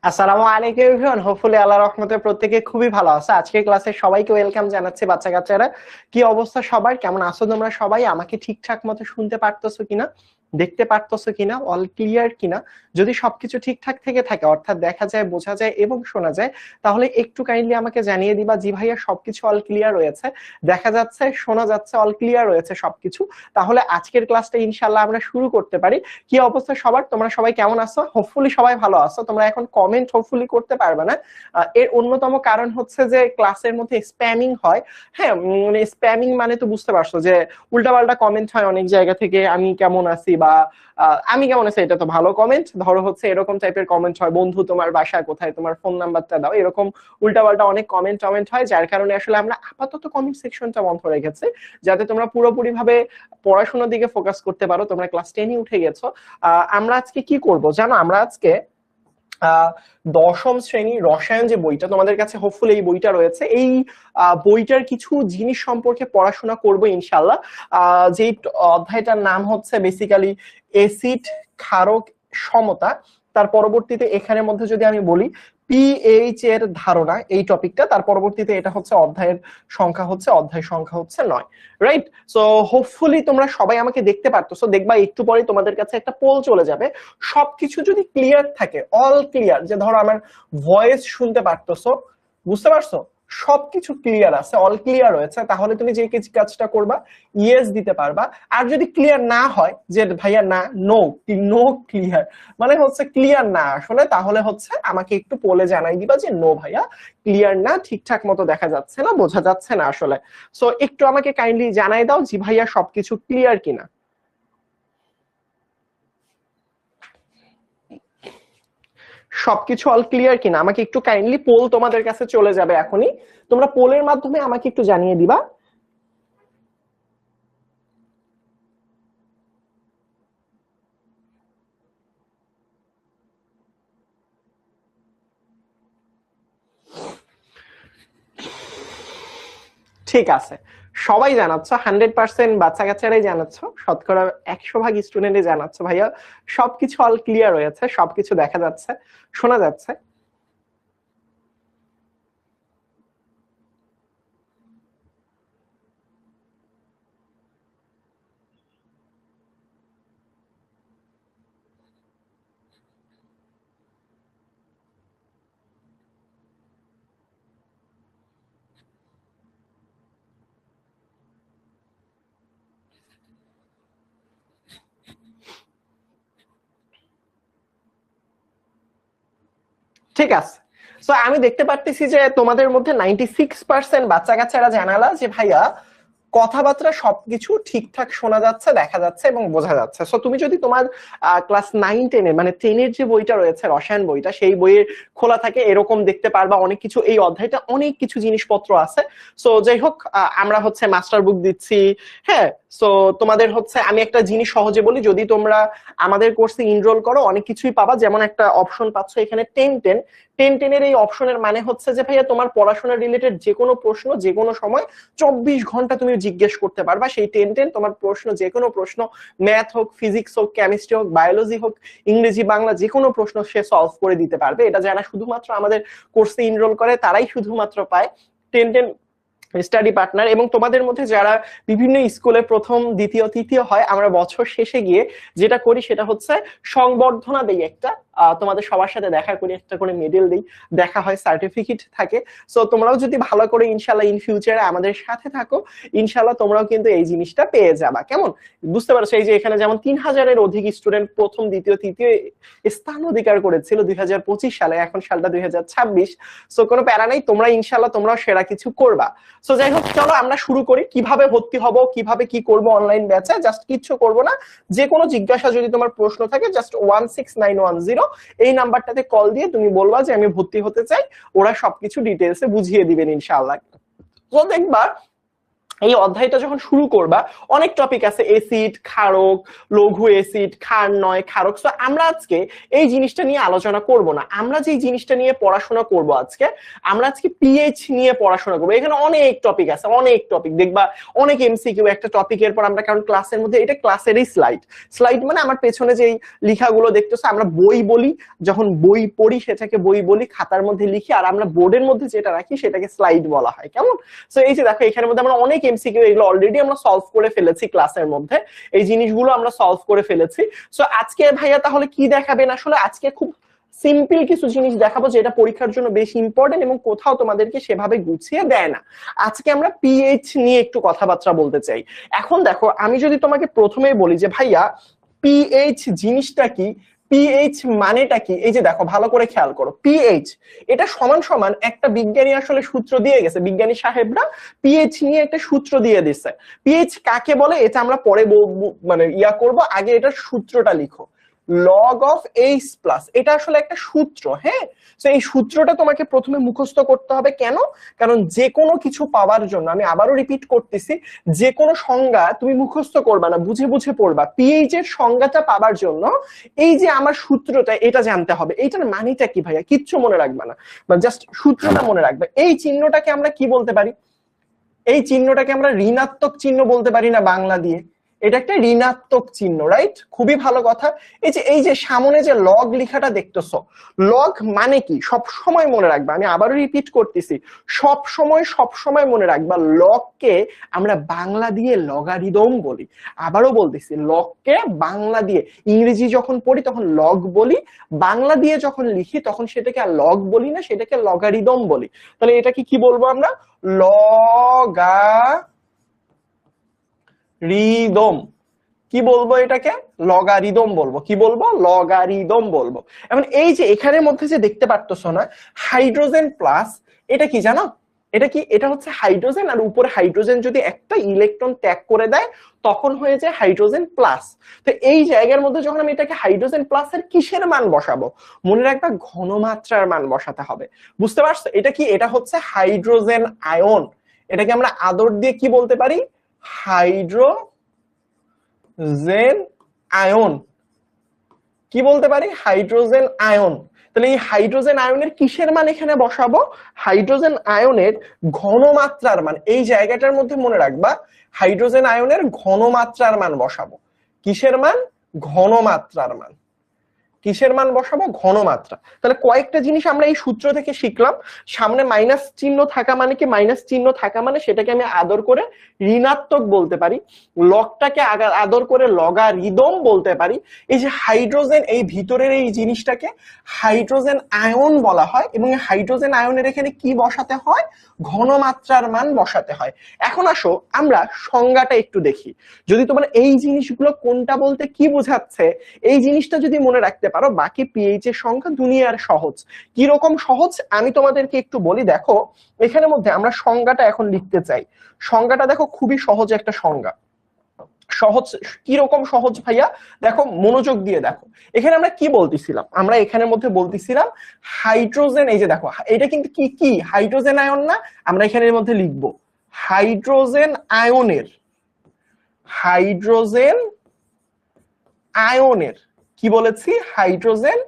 আসসালামু আলাইকুম everyone, hopefully আল্লাহর রহমতে প্রত্যেকে খুবই ভালো আছে। আজকের ক্লাসে সবাইকে ওয়েলকাম জানাচ্ছি। বাচ্চা কাচ্চারা, কি অবস্থা সবার? কেমন আছো তোমরা সবাই? আমাকে ঠিকঠাক মতো শুনতে পারতেছো কিনা, দেখতে পারতেছো কিনা, অল ক্লিয়ার কিনা? যদি সবকিছু ঠিকঠাক থেকে থাকে, অর্থাৎ দেখা যায়, বোঝা যায় এবং শোনা যায়, তাহলে একটু কাইন্ডলি আমাকে জানিয়ে দিবা জি ভাইয়া সবকিছু অল ক্লিয়ার রয়েছে, দেখা যাচ্ছে, শোনা যাচ্ছে, অল ক্লিয়ার রয়েছে সবকিছু। তাহলে আজকের ক্লাসটা ইনশাআল্লাহ আমরা শুরু করতে পারি। কি অবস্থা সবার? তোমরা সবাই কেমন আছো? হোপফুলি সবাই ভালো আছো। তোমরা এখন কমেন্ট হোপফুলি করতে পারবে না। এর অন্যতম কারণ হচ্ছে যে ক্লাসের মধ্যে স্প্যামিং হয়। হ্যাঁ, মানে স্প্যামিং মানে তো বুঝতে পারছো যে উল্টাপাল্টা কমেন্ট হয় অনেক জায়গা থেকে, আমি কেমন আছি বা আমি কেমন আছি, এটা তো ভালো কমেন্ট। ধরো হচ্ছে এরকম টাইপের কমেন্ট হয়, বন্ধু তোমার বাসা কোথায়, তোমার ফোন নাম্বারটা দাও, এরকম উল্টাপাল্টা অনেক কমেন্ট হয়, যার কারণে আসলে আমরা আপাতত কমেন্ট সেকশনটা বন্ধ রেখেছি, যাতে তোমরা পুরোপুরি ভাবে পড়াশোনার দিকে ফোকাস করতে পারো। তোমরা ক্লাস 10 উঠে গেছো। আমরা আজকে কি করব জানো? আমরা আজকে দশম শ্রেণী রসায়ন যে বইটা তোমাদের কাছে হোপফুলি এই বইটা রয়েছে, এই বইটার কিছু জিনিস সম্পর্কে পড়াশোনা করব ইনশাল্লাহ। যে অধ্যায়টার নাম হচ্ছে বেসিক্যালি এসিড ক্ষারক সমতা। তার পরবর্তীতে এখানের মধ্যে যদি আমি বলি পিএইচ এর ধারণা, এই টপিকটা, তার পরবর্তীতে এটা হচ্ছে অধ্যায় সংখ্যা হচ্ছে 9। রাইট? সো হোপফুলি তোমরা সবাই আমাকে দেখতে পারতেছো। দেখবা একটু পরে তোমাদের কাছে একটা পোল চলে যাবে। সবকিছু যদি ক্লিয়ার থাকে, অল ক্লিয়ার, যে ধরো আমার ভয়েস শুনতে পারতেছো, বুঝতে পারছো, সবকিছু ক্লিয়ার আছে, অল ক্লিয়ার রয়েছে, তাহলে তুমি যে কাজটা করবা, ইয়েস দিতে পারবা। আর যদি ক্লিয়ার না হয় যে ভাইয়া না, নো, নো ক্লিয়ার, মানে হচ্ছে ক্লিয়ার না আসলে, তাহলে হচ্ছে আমাকে একটু পোলে জানাই দিবা যে নো ভাইয়া, ক্লিয়ার না, ঠিকঠাক মতো দেখা যাচ্ছে না, বোঝা যাচ্ছে না আসলে। সো একটু আমাকে কাইন্ডলি জানাই দাও জি ভাইয়া সবকিছু ক্লিয়ার কিনা। সবকিছু অল ক্লিয়ার কিনা আমাকে একটু কাইন্ডলি, পোল তোমাদের কাছে চলে যাবে এখনই, তোমরা পোলের মাধ্যমে আমাকে একটু জানিয়ে দিবা। ঠিক আছে, সবাই জানাচ্ছ, 100% বাচ্চা কাচ্চারাই জানাচ্ছ, শতকরা 100 ভাগ স্টুডেন্টই জানাচ্ছ ভাইয়া সবকিছু অল ক্লিয়ার হয়েছে, সবকিছু দেখা যাচ্ছে, শোনা যাচ্ছে। ঠিক আছে, তো আমি দেখতে পারতেছি যে তোমাদের মধ্যে 96% বাচ্চা কাচ্চারা জানালা যে ভাইয়া কথাবার্তা সবকিছু ঠিকঠাক শোনা যাচ্ছে, দেখা যাচ্ছে এবং বোঝা যাচ্ছে। সো তুমি যদি তোমার ক্লাস 9-10 মানে 10-এর যে বইটা রয়েছে, রসায়ন বইটা, সেই বইয়ের খোলা থাকে, এরকম দেখতে পারবা অনেক কিছু, এই অধ্যায়টা অনেক কিছু জিনিসপত্র আছে। সো যাই হোক, আমরা হচ্ছে মাস্টার বুক দিচ্ছি। হ্যাঁ, সো তোমাদের হচ্ছে আমি একটা জিনিস সহজে বলি, যদি তোমরা আমাদের কোর্সে এনরোল করো অনেক কিছুই পাবা। যেমন একটা অপশন পাচ্ছ এখানে 10-10, 10-10 এই অপশনের মানে হচ্ছে যে ভাইয়া তোমার পড়াশোনা রিলেটেড যে কোনো প্রশ্ন যে কোনো সময় 24 ঘন্টা তুমি জিজ্ঞেস করতে পারবা। সেই 10-10 তোমার প্রশ্ন, যে কোনো প্রশ্ন, ম্যাথ হোক, ফিজিক্স হোক, কেমিস্ট্রি হোক, বায়োলজি হোক, ইংরেজি, বাংলা, যে কোনো প্রশ্ন সে সলভ করে দিতে পারবে। এটা যারা শুধুমাত্র আমাদের কোর্সে এনরোল করে তারাই শুধুমাত্র পায় 10-10 স্টাডি পার্টনার। এবং তোমাদের মধ্যে যারা বিভিন্ন স্কুলে প্রথম, দ্বিতীয়, তৃতীয় হয়, আমরা বছর শেষে গিয়ে যেটা করি সেটা হচ্ছে সংবর্ধনা দেই একটা, তোমাদের সবার সাথে দেখা করি, একটা করে মেডেল দিই, দেখা হয়, সার্টিফিকেট থাকে। সো তোমরাও যদি ভালো করে ইনশাল্লাহ ইন ফিউচারে আমাদের সাথে থাকো, ইনশাল্লাহ তোমরাও কিন্তু এই জিনিসটা পেয়ে যাবা। কেমন? বুঝতে পারছো? এই যে এখানে যেমন 3000-এর অধিক স্টুডেন্ট প্রথম, দ্বিতীয়, তৃতীয় স্থান অধিকার করেছিল 2025 সালে, এখন সালটা 2026। সো কোনো প্যারা নাই, তোমরা ইনশাল্লাহ তোমরাও সেরা কিছু করবা। সো যাই হোক, চলো আমরা শুরু করি। কিভাবে ভর্তি হব, কিভাবে কি করব অনলাইন ব্যাচে, জাস্ট কিচ্ছু করব না, যে কোনো জিজ্ঞাসা যদি তোমার প্রশ্ন থাকে, জাস্ট 16910 এই নাম্বারটাতে কল দিয়ে তুমি বলবা যে আমি ভর্তি হতে চাই, ওরা সবকিছু ডিটেলসে বুঝিয়ে দিবেন ইনশাআল্লাহ। তো দেখবা এই অধ্যায়টা যখন শুরু করবা অনেক টপিক আছে, এসিড, ক্ষারক, লঘু এসিড, ক্ষার নয়, ক্ষারক। সো আমরা আজকে এই জিনিসটা নিয়ে আলোচনা করব না। আমরা যে জিনিসটা নিয়ে পড়াশোনা করব আজকে, আমরা আজকে পিএইচ নিয়ে পড়াশোনা করবো। এখানে অনেক টপিক আছে, অনেক টপিক দেখবা, অনেক এমসিকিউ একটা টপিকের পর আমরা, কারণ ক্লাসের মধ্যে এটা ক্লাসেরই স্লাইড। স্লাইড মানে আমার পেছনে যে লেখাগুলো দেখতেছো, আমরা বই বলি, যখন বই পড়ি সেটাকে বই বলি, খাতার মধ্যে লিখি, আর আমরা বোর্ডের মধ্যে যেটা রাখি সেটাকে স্লাইড বলা হয়। কেমন? সো এই যে দেখো এখানের মধ্যে আমরা অনেক এমসিকিউ, এগুলো অলরেডি আমরা সলভ করে ফেলেছি ক্লাসের মধ্যে, এই জিনিসগুলো আমরা সলভ করে ফেলেছি। সো আজকে ভাইয়া তাহলে কি দেখাবেন? আসলে আজকে খুব সিম্পল কিছু জিনিস দেখাবো যেটা পরীক্ষার জন্য বেশি ইম্পর্টেন্ট এবং কোথাও তোমাদেরকে সেভাবে গুছিয়ে দেয় না। আজকে আমরা পিএইচ নিয়ে একটু কথাবার্তা বলতে চাই। এখন দেখো আমি যদি তোমাকে প্রথমেই বলি যে ভাইয়া পিএইচ জিনিসটা কি, পিএইচ মানেটা কি, এই যে দেখো ভালো করে খেয়াল করো, পিএইচ এটা সমান সমান একটা বিজ্ঞানী আসলে সূত্র দিয়ে গেছে, বিজ্ঞানী সাহেবরা পিএইচ নিয়ে একটা সূত্র দিয়ে দিচ্ছে। পিএইচ কাকে বলে এটা আমরা পরে মানে করব, আগে এটার সূত্রটা লিখো। লগ অফ এইচ প্লাস, এটা আসলে একটা সূত্র। হ্যাঁ, তো এই সূত্রটা তোমাকে প্রথমে মুখস্থ করতে হবে। কেন? কারণ যে কোনো কিছু পাওয়ার জন্য, আমি আবারও রিপিট করতেছি, যে কোনো সংজ্ঞা তুমি মুখস্থ করবা না, বুঝে বুঝে পড়বা। পিএইচ এর সংজ্ঞাটা পাবার জন্য এই যে আমার সূত্রটা, এটা জানতে হবে। এইটার মানেটা কি ভাইয়া? কিচ্ছু মনে রাখবা না, জাস্ট সূত্রটা মনে রাখবে। এই চিহ্নটাকে আমরা কি বলতে পারি? এই চিহ্নটাকে আমরা ঋণাত্মক চিহ্ন বলতে পারি না বাংলা দিয়ে? এটা একটা ঋণাত্মক চিহ্ন, রাইট? খুবই ভালো কথা। এই যে সামনে যে লগ লেখাটা দেখতেছো, লগ মানে কি সব সময় মনে রাখবা, আমি আবারও রিপিট করতেছি, সব সময় মনে রাখবা, লগকে আমরা বাংলা দিয়ে লগারিদম বলি। আবারও বলতেছি, লগকে বাংলা দিয়ে, ইংরেজি যখন পড়ি তখন লগ বলি, বাংলা দিয়ে যখন লিখি তখন সেটাকে আর লগ বলি না, সেটাকে লগারিদম বলি। তাহলে এটাকে কি বলবো আমরা? লগারিদম। কি বলবো এটাকে? লগারিদম বলবো। কি বলবো? লগারিদম বলবো। এখন এই যে এখানের মধ্যে যে দেখতে পারতেছো না, হাইড্রোজেন প্লাস, এটা কি জানো? এটা কি? এটা হচ্ছে হাইড্রোজেন, আর উপরে হাইড্রোজেন যদি একটা ইলেকট্রন ত্যাগ করে দেয় তখন হয়ে যায় হাইড্রোজেন প্লাস। তো এই জায়গার মধ্যে যখন আমি এটাকে হাইড্রোজেন প্লাস এর কিসের মান বসাবো? মনে রাখবা ঘনমাত্রার মান বসাতে হবে। বুঝতে পারছো? এটা কি? এটা হচ্ছে হাইড্রোজেন আয়ন। এটাকে আমরা আদর দিয়ে কি বলতে পারি? Hydrogen ion. কি বলতে পারি? Hydrogen ion. তাহলে এই হাইড্রোজেন আয়নের কিসের মান এখানে বসাবো? হাইড্রোজেন আয়নের ঘনমাত্রার মান। এই জায়গাটার মধ্যে মনে রাখবা হাইড্রোজেন আয়নের ঘনমাত্রার মান বসাবো। কিসের মান? ঘনমাত্রার মান। কিসের মান বসাবো? ঘনমাত্রা। তাহলে কয়েকটা জিনিস আমরা এই সূত্র থেকে শিখলাম। সামনে মাইনাস চিহ্ন থাকা মানে কি? মাইনাস চিহ্ন থাকা মানে সেটাকে আমি আদর করে ঋণাত্মক বলতে পারি, লগটাকে আদর করে লগারিদম বলতে পারি। এই যে হাইড্রোজেন, এই ভিতরের এই জিনিসটাকে হাইড্রোজেন আয়ন বলা হয়, এবং এই হাইড্রোজেন আয়নের এখানে কি বসাতে হয়? ঘনমাত্রার মান বসাতে হয়। এখন আসো আমরা সংজ্ঞাটা একটু দেখি। যদি তোমার এই জিনিসগুলো কোনটা বলতে কি বোঝাচ্ছে, এই জিনিসটা যদি মনে রাখতে পারো, বাকি পিএইচ এর সংখ্যা দুনিয়ার সহজ। কি রকম সহজ আমি তোমাদেরকে একটু বলি। দেখো এখানের মধ্যে আমরা সংজ্ঞাটা এখন লিখতে চাই। সংজ্ঞাটা দেখো খুবই সহজ একটা সংজ্ঞা। সহজ কি রকম সহজ ভাইয়া? দেখো মনোযোগ দিয়ে দেখো, এখানে আমরা কি বলতেছিলাম? আমরা এখানের মধ্যে বলতেছিলাম হাইড্রোজেন। এই যে দেখো এটা কিন্তু কি কি হাইড্রোজেন আয়ন না? আমরা এখানের মধ্যে লিখবো হাইড্রোজেন আয়নের, হাইড্রোজেন আয়নের কি বলেছি? হাইড্রোজেন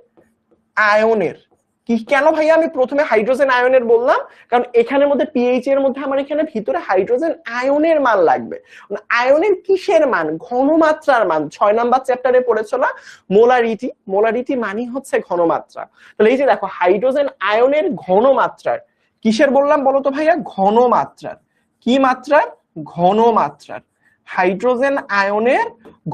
আয়নের। কি কেন ভাইয়া আমি প্রথমে হাইড্রোজেন আয়নের বললাম? কারণ এখানের মধ্যে পিএইচ এর মধ্যে আমার এখানে ভিতরে হাইড্রোজেন আয়নের মান লাগবে। আয়নের কিসের মান? ঘনমাত্রার মান। 6 নাম্বার চ্যাপ্টারে পড়েছো না মোলারিটি? মোলারিটি মানে হচ্ছে ঘনমাত্রা। তাহলে এই যে দেখো হাইড্রোজেন আয়নের ঘনমাত্রার, কিসের বললাম বলো তো ভাইয়া? ঘনমাত্রার। কি মাত্রার? ঘনমাত্রার। হাইড্রোজেন আয়নের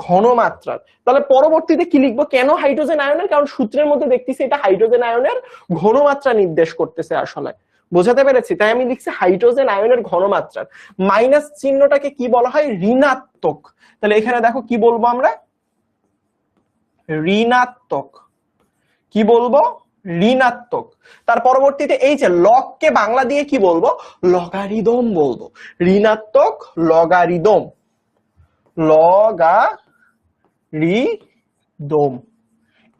ঘনমাত্রার। তাহলে পরবর্তীতে কি লিখবো? কেন হাইড্রোজেন আয়নের? কারণ সূত্রের মধ্যে দেখতেছি এটা হাইড্রোজেন আয়নের ঘনমাত্রা নির্দেশ করতেছে আসলে। বোঝাতে পেরেছি? তাই আমি লিখছি হাইড্রোজেন আয়নের ঘনমাত্রার। মাইনাস চিহ্নটাকে কি বলা হয়? ঋণাত্মক। তাহলে এখানে দেখো কি বলবো আমরা? ঋণাত্মক। কি বলবো? ঋণাত্মক। তার পরবর্তীতে এই যে লগকে বাংলা দিয়ে কি বলবো? লগারিদম বলবো। ঋণাত্মক লগারিদম। লগারিদম।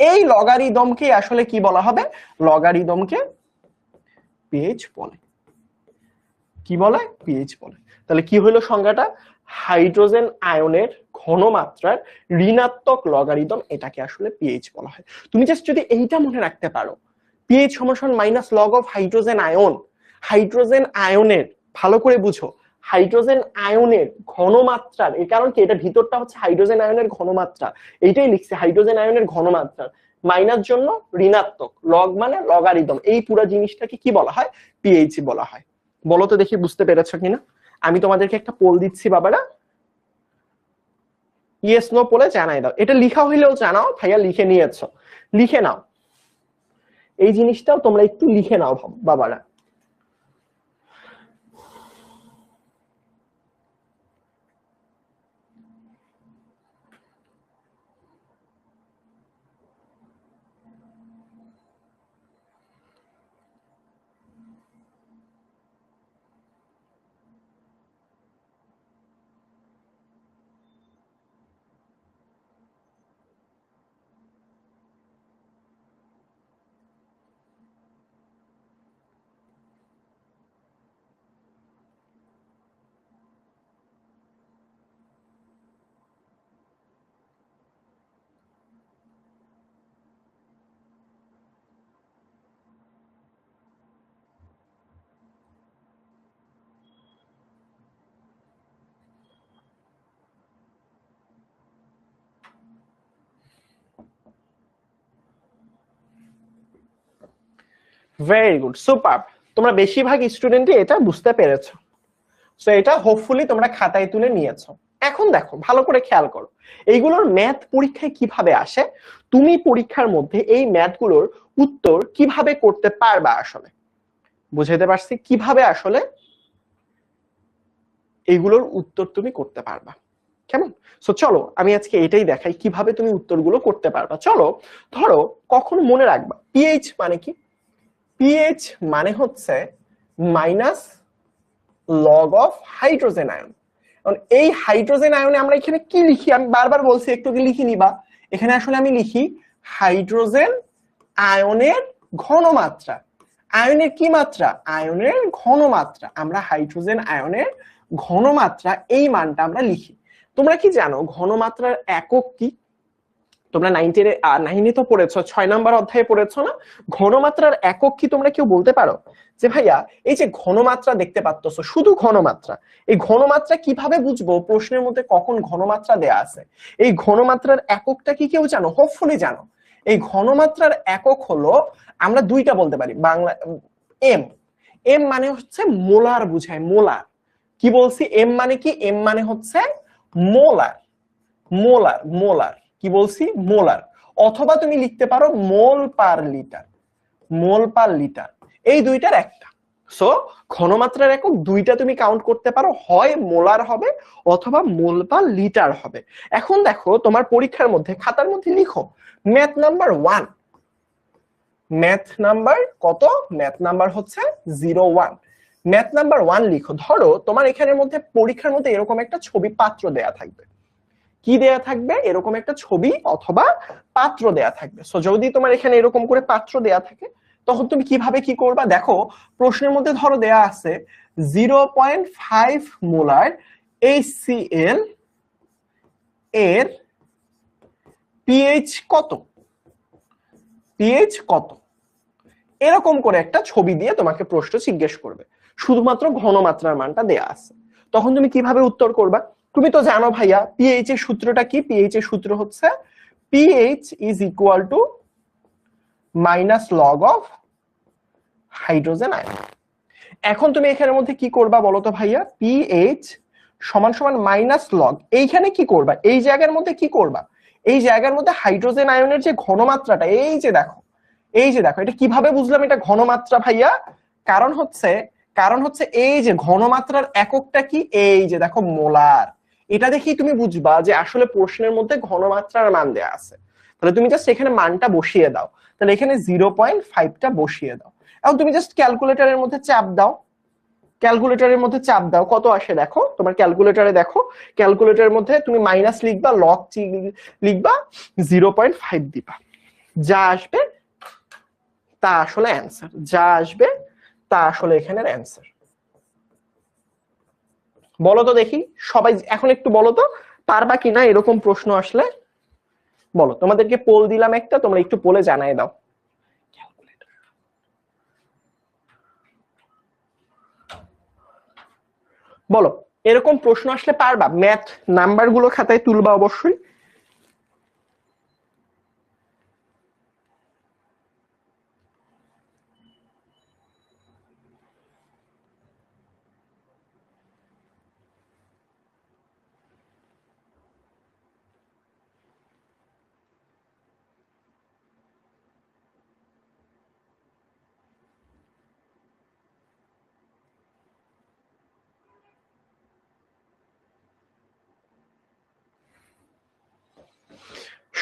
এই লগারিদমকে আসলে কি বলা হবে? লগারিদমকে পিএইচ বলে। কি বলে? পিএইচ বলে। তাহলে কি হলো সংজ্ঞাটা? হাইড্রোজেন আয়নের ঘনমাত্রার ঋণাত্মক লগারিদম, এটাকে আসলে পিএইচ বলা হয়। তুমি জাস্ট যদি এইটা মনে রাখতে পারো, পিএইচ সমান minus log of hydrogen ion. Hydrogen আয়নের, ভালো করে বুঝো, হাইড্রোজেন আয়নের ঘনমাত্রার, এই কারণ কি এটা ভিতরটা হচ্ছে হাইড্রোজেন আয়নের ঘনমাত্রা, এইটাই লিখছে হাইড্রোজেন আয়নের ঘনমাত্রা, মাইনাস জন্য ঋণাত্মক, লগ মানে লগারিদম, এই পুরো জিনিসটাকে কি বলা হয়? পিএইচ বলা হয়। বলো তো দেখি বুঝতে পেরেছো কিনা? আমি তোমাদেরকে একটা পোল দিচ্ছি বাবারা, ইয়েস নো পোলে জানাই দাও। এটা লিখা হইলেও জানাও, ভাইয়া লিখে নিয়েছো, লিখে নাও। এই জিনিসটাও তোমরা একটু লিখে নাও বাবারা। Very good, super. তোমরা বেশিরভাগ স্টুডেন্টই এটা বুঝতে পেরেছো। সো এটা হোপফুলি তোমরা খাতায় তুলে নিয়েছো। এখন দেখো, ভালো করে খেয়াল করো, এইগুলোর ম্যাথ পরীক্ষায় কিভাবে আসে, তুমি পরীক্ষার মধ্যে এই ম্যাথগুলোর উত্তর কিভাবে করতে পারবা আসলে। বুঝাইতে পারছি কিভাবে আসলে এইগুলোর উত্তর তুমি করতে পারবা, কেমন? সো চলো আমি আজকে এটাই দেখাই কিভাবে তুমি উত্তরগুলো করতে পারবা। চলো, ধরো কখন মনে রাখবা পিএইচ মানে কি? পিএইচ মানে হচ্ছে minus log of hydrogen ion. এই হাইড্রোজেন আয়নে আমরা এখানে কি লিখি? আমি বারবার বলছি একটু কি লিখে নিবা। এখানে আসলে আমি লিখি হাইড্রোজেন আয়নের ঘনমাত্রা। আয়নের কি মাত্রা? আয়নের ঘনমাত্রা। আমরা হাইড্রোজেন আয়নের ঘনমাত্রা, এই মানটা আমরা লিখি। তোমরা কি জানো ঘনমাত্রার একক কি? তোমরা নাইনে তো পড়েছো, 6 নম্বর অধ্যায়ে পড়েছো না? ঘনমাত্রার একক কি তোমরা কেউ বলতে পারো? যে ভাইয়া এই যে ঘনমাত্রা দেখতে পাচ্ছ, শুধু ঘনমাত্রা, এই ঘনমাত্রা কিভাবে বুঝবো? প্রশ্নের মধ্যে কখন ঘনমাত্রা দেয়া আছে, এই ঘনমাত্রার এককটা কি কেউ জানো? হোপফুলি জানো। এই ঘনমাত্রার একক হলো, আমরা দুইটা বলতে পারি, বাংলা এম। এম মানে হচ্ছে মোলার বুঝায়, মোলার। কি বলছি? এম মানে কি? এম মানে হচ্ছে মোলার। মোলার, মোলার কি বলছি? মোলার। অথবা তুমি লিখতে পারো মোল পার লিটার, মোল পার লিটার, এই দুইটার একটা। সো ঘনমাত্রার একক দুইটা তুমি কাউন্ট করতে পারো, হয় মোলার হবে অথবা মোল পার লিটার হবে। এখন দেখো তোমার পরীক্ষার মধ্যে খাতার মধ্যে লিখো ম্যাথ নাম্বার 1। ম্যাথ নাম্বার কত? ম্যাথ নাম্বার হচ্ছে 01। ম্যাথ নাম্বার 1 লিখো। ধরো তোমার এখানের মধ্যে পরীক্ষার মধ্যে এরকম একটা ছবি পাত্র দেয়া থাকবে। কি দেয়া থাকবে? এরকম একটা ছবি অথবা পাত্র দেয়া থাকবে। সো যদি তোমার এখানে এরকম করে পাত্র দেয়া থাকে, তখন তুমি কিভাবে কি করবা? দেখো প্রশ্নের মধ্যে ধরো দেয়া আছে 0.5 মোলার HCl এর পিএইচ কত, পিএইচ কত, এরকম করে একটা ছবি দিয়ে তোমাকে প্রশ্ন জিজ্ঞেস করবে, শুধুমাত্র ঘনমাত্রার মানটা দেয়া আছে। তখন তুমি কিভাবে উত্তর করবা? তুমি তো জানো ভাইয়া পিএইচ এর সূত্রটা কি? পিএইচ এর সূত্র হচ্ছে pH is equal two minus log of hydrogen ion. এখন তুমি এখানের মধ্যে কি করবা বলো তো ভাইয়া? পিএইচ সমান সমান মাইনাস লগ, এইখানে কি করবা? এই জায়গার মধ্যে কি করবা? এই জায়গার মধ্যে হাইড্রোজেন আয়নের যে ঘনমাত্রাটা, এই যে দেখো, এই যে দেখো, এটা কিভাবে বুঝলাম এটা ঘনমাত্রা ভাইয়া? কারণ হচ্ছে এই যে ঘনমাত্রার এককটা কি? এই যে দেখো মোলার। এটা দেখেই তুমি বুঝবা যে আসলে প্রশ্নের মধ্যে ঘনমাত্রার মান দেয়া আছে। তাহলে তুমি জাস্ট এখানে মানটা বসিয়ে দাও। তাহলে এখানে 0.5টা বসিয়ে দাও। এখন তুমি জাস্ট ক্যালকুলেটরের মধ্যে চাপ দাও, ক্যালকুলেটরের মধ্যে চাপ দাও, কত আসে দেখো। তোমার ক্যালকুলেটরে দেখো, ক্যালকুলেটরের মধ্যে তুমি মাইনাস লিখবা, লগ লিখবা, 0.5 দিবা, যা আসবে তা আসলে অ্যান্সার, যা আসবে তা আসলে এখানের অ্যান্সার। বলো তো দেখি সবাই এখন একটু বলো তো, পারবা কিনা এরকম প্রশ্ন আসলে? বলো, তোমাদেরকে পোল দিলাম একটা, তোমরা একটু পোলে জানাই দাও। বলো এরকম প্রশ্ন আসলে পারবা? ম্যাথ নাম্বার গুলো খাতায় তুলবা অবশ্যই।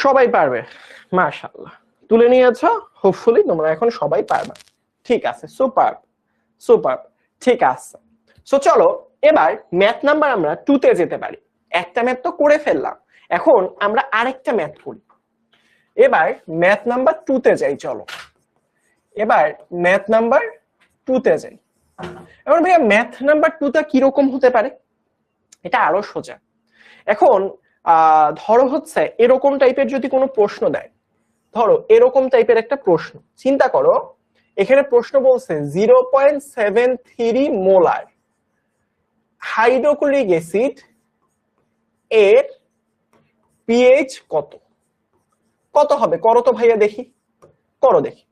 সবাই পারবে, মাশাআল্লাহ তুলে নিয়েছো। হোপফুলি তোমরা এখন সবাই পারবা। ঠিক আছে, সুপার সুপার। ঠিক আছে, সো চলো এবার ম্যাথ নাম্বার আমরা 2 তে যেতে পারি। একটা ম্যাথ তো করে ফেললাম, এখন আমরা আরেকটা ম্যাথ করি। এবার ম্যাথ নাম্বার 2 তে যাই, চলো এবার ম্যাথ নাম্বার 2 তে যাই। এখন ভাইয়া ম্যাথ নাম্বার 2 টা কিরকম হতে পারে? এটা আরো সোজা। এখন ধরো হচ্ছে এরকম টাইপের যদি কোনো প্রশ্ন দেয়, ধরো এরকম টাইপের একটা প্রশ্ন চিন্তা করো, এখানে প্রশ্ন বলছে 0.73 মোলার হাইড্রোক্লোরিক অ্যাসিড এর পিএইচ কত? কত হবে করো তো ভাইয়া দেখি, করো দেখি।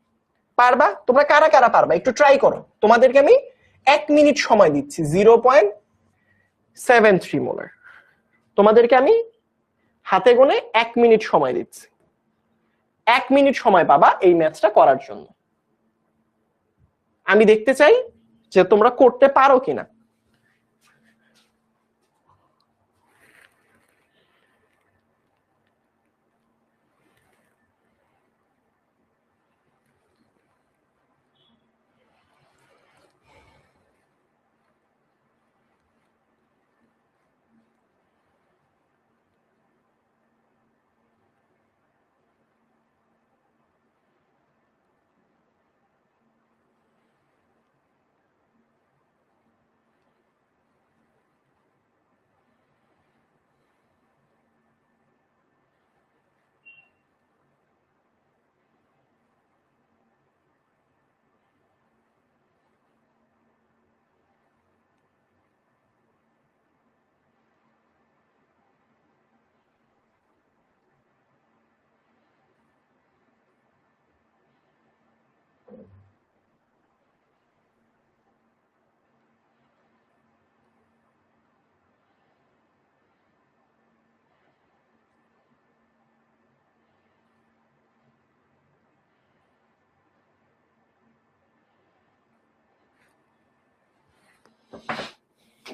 পারবা তোমরা? কারা কারা পারবা একটু ট্রাই করো। তোমাদেরকে আমি 1 মিনিট সময় দিচ্ছি। 0.73 মোলার, তোমাদেরকে আমি হাতে গোনে 1 মিনিট সময় দিচ্ছি। 1 মিনিট সময় পাবা এই ম্যাথটা করার জন্য। আমি দেখতে চাই যে তোমরা করতে পারো কিনা।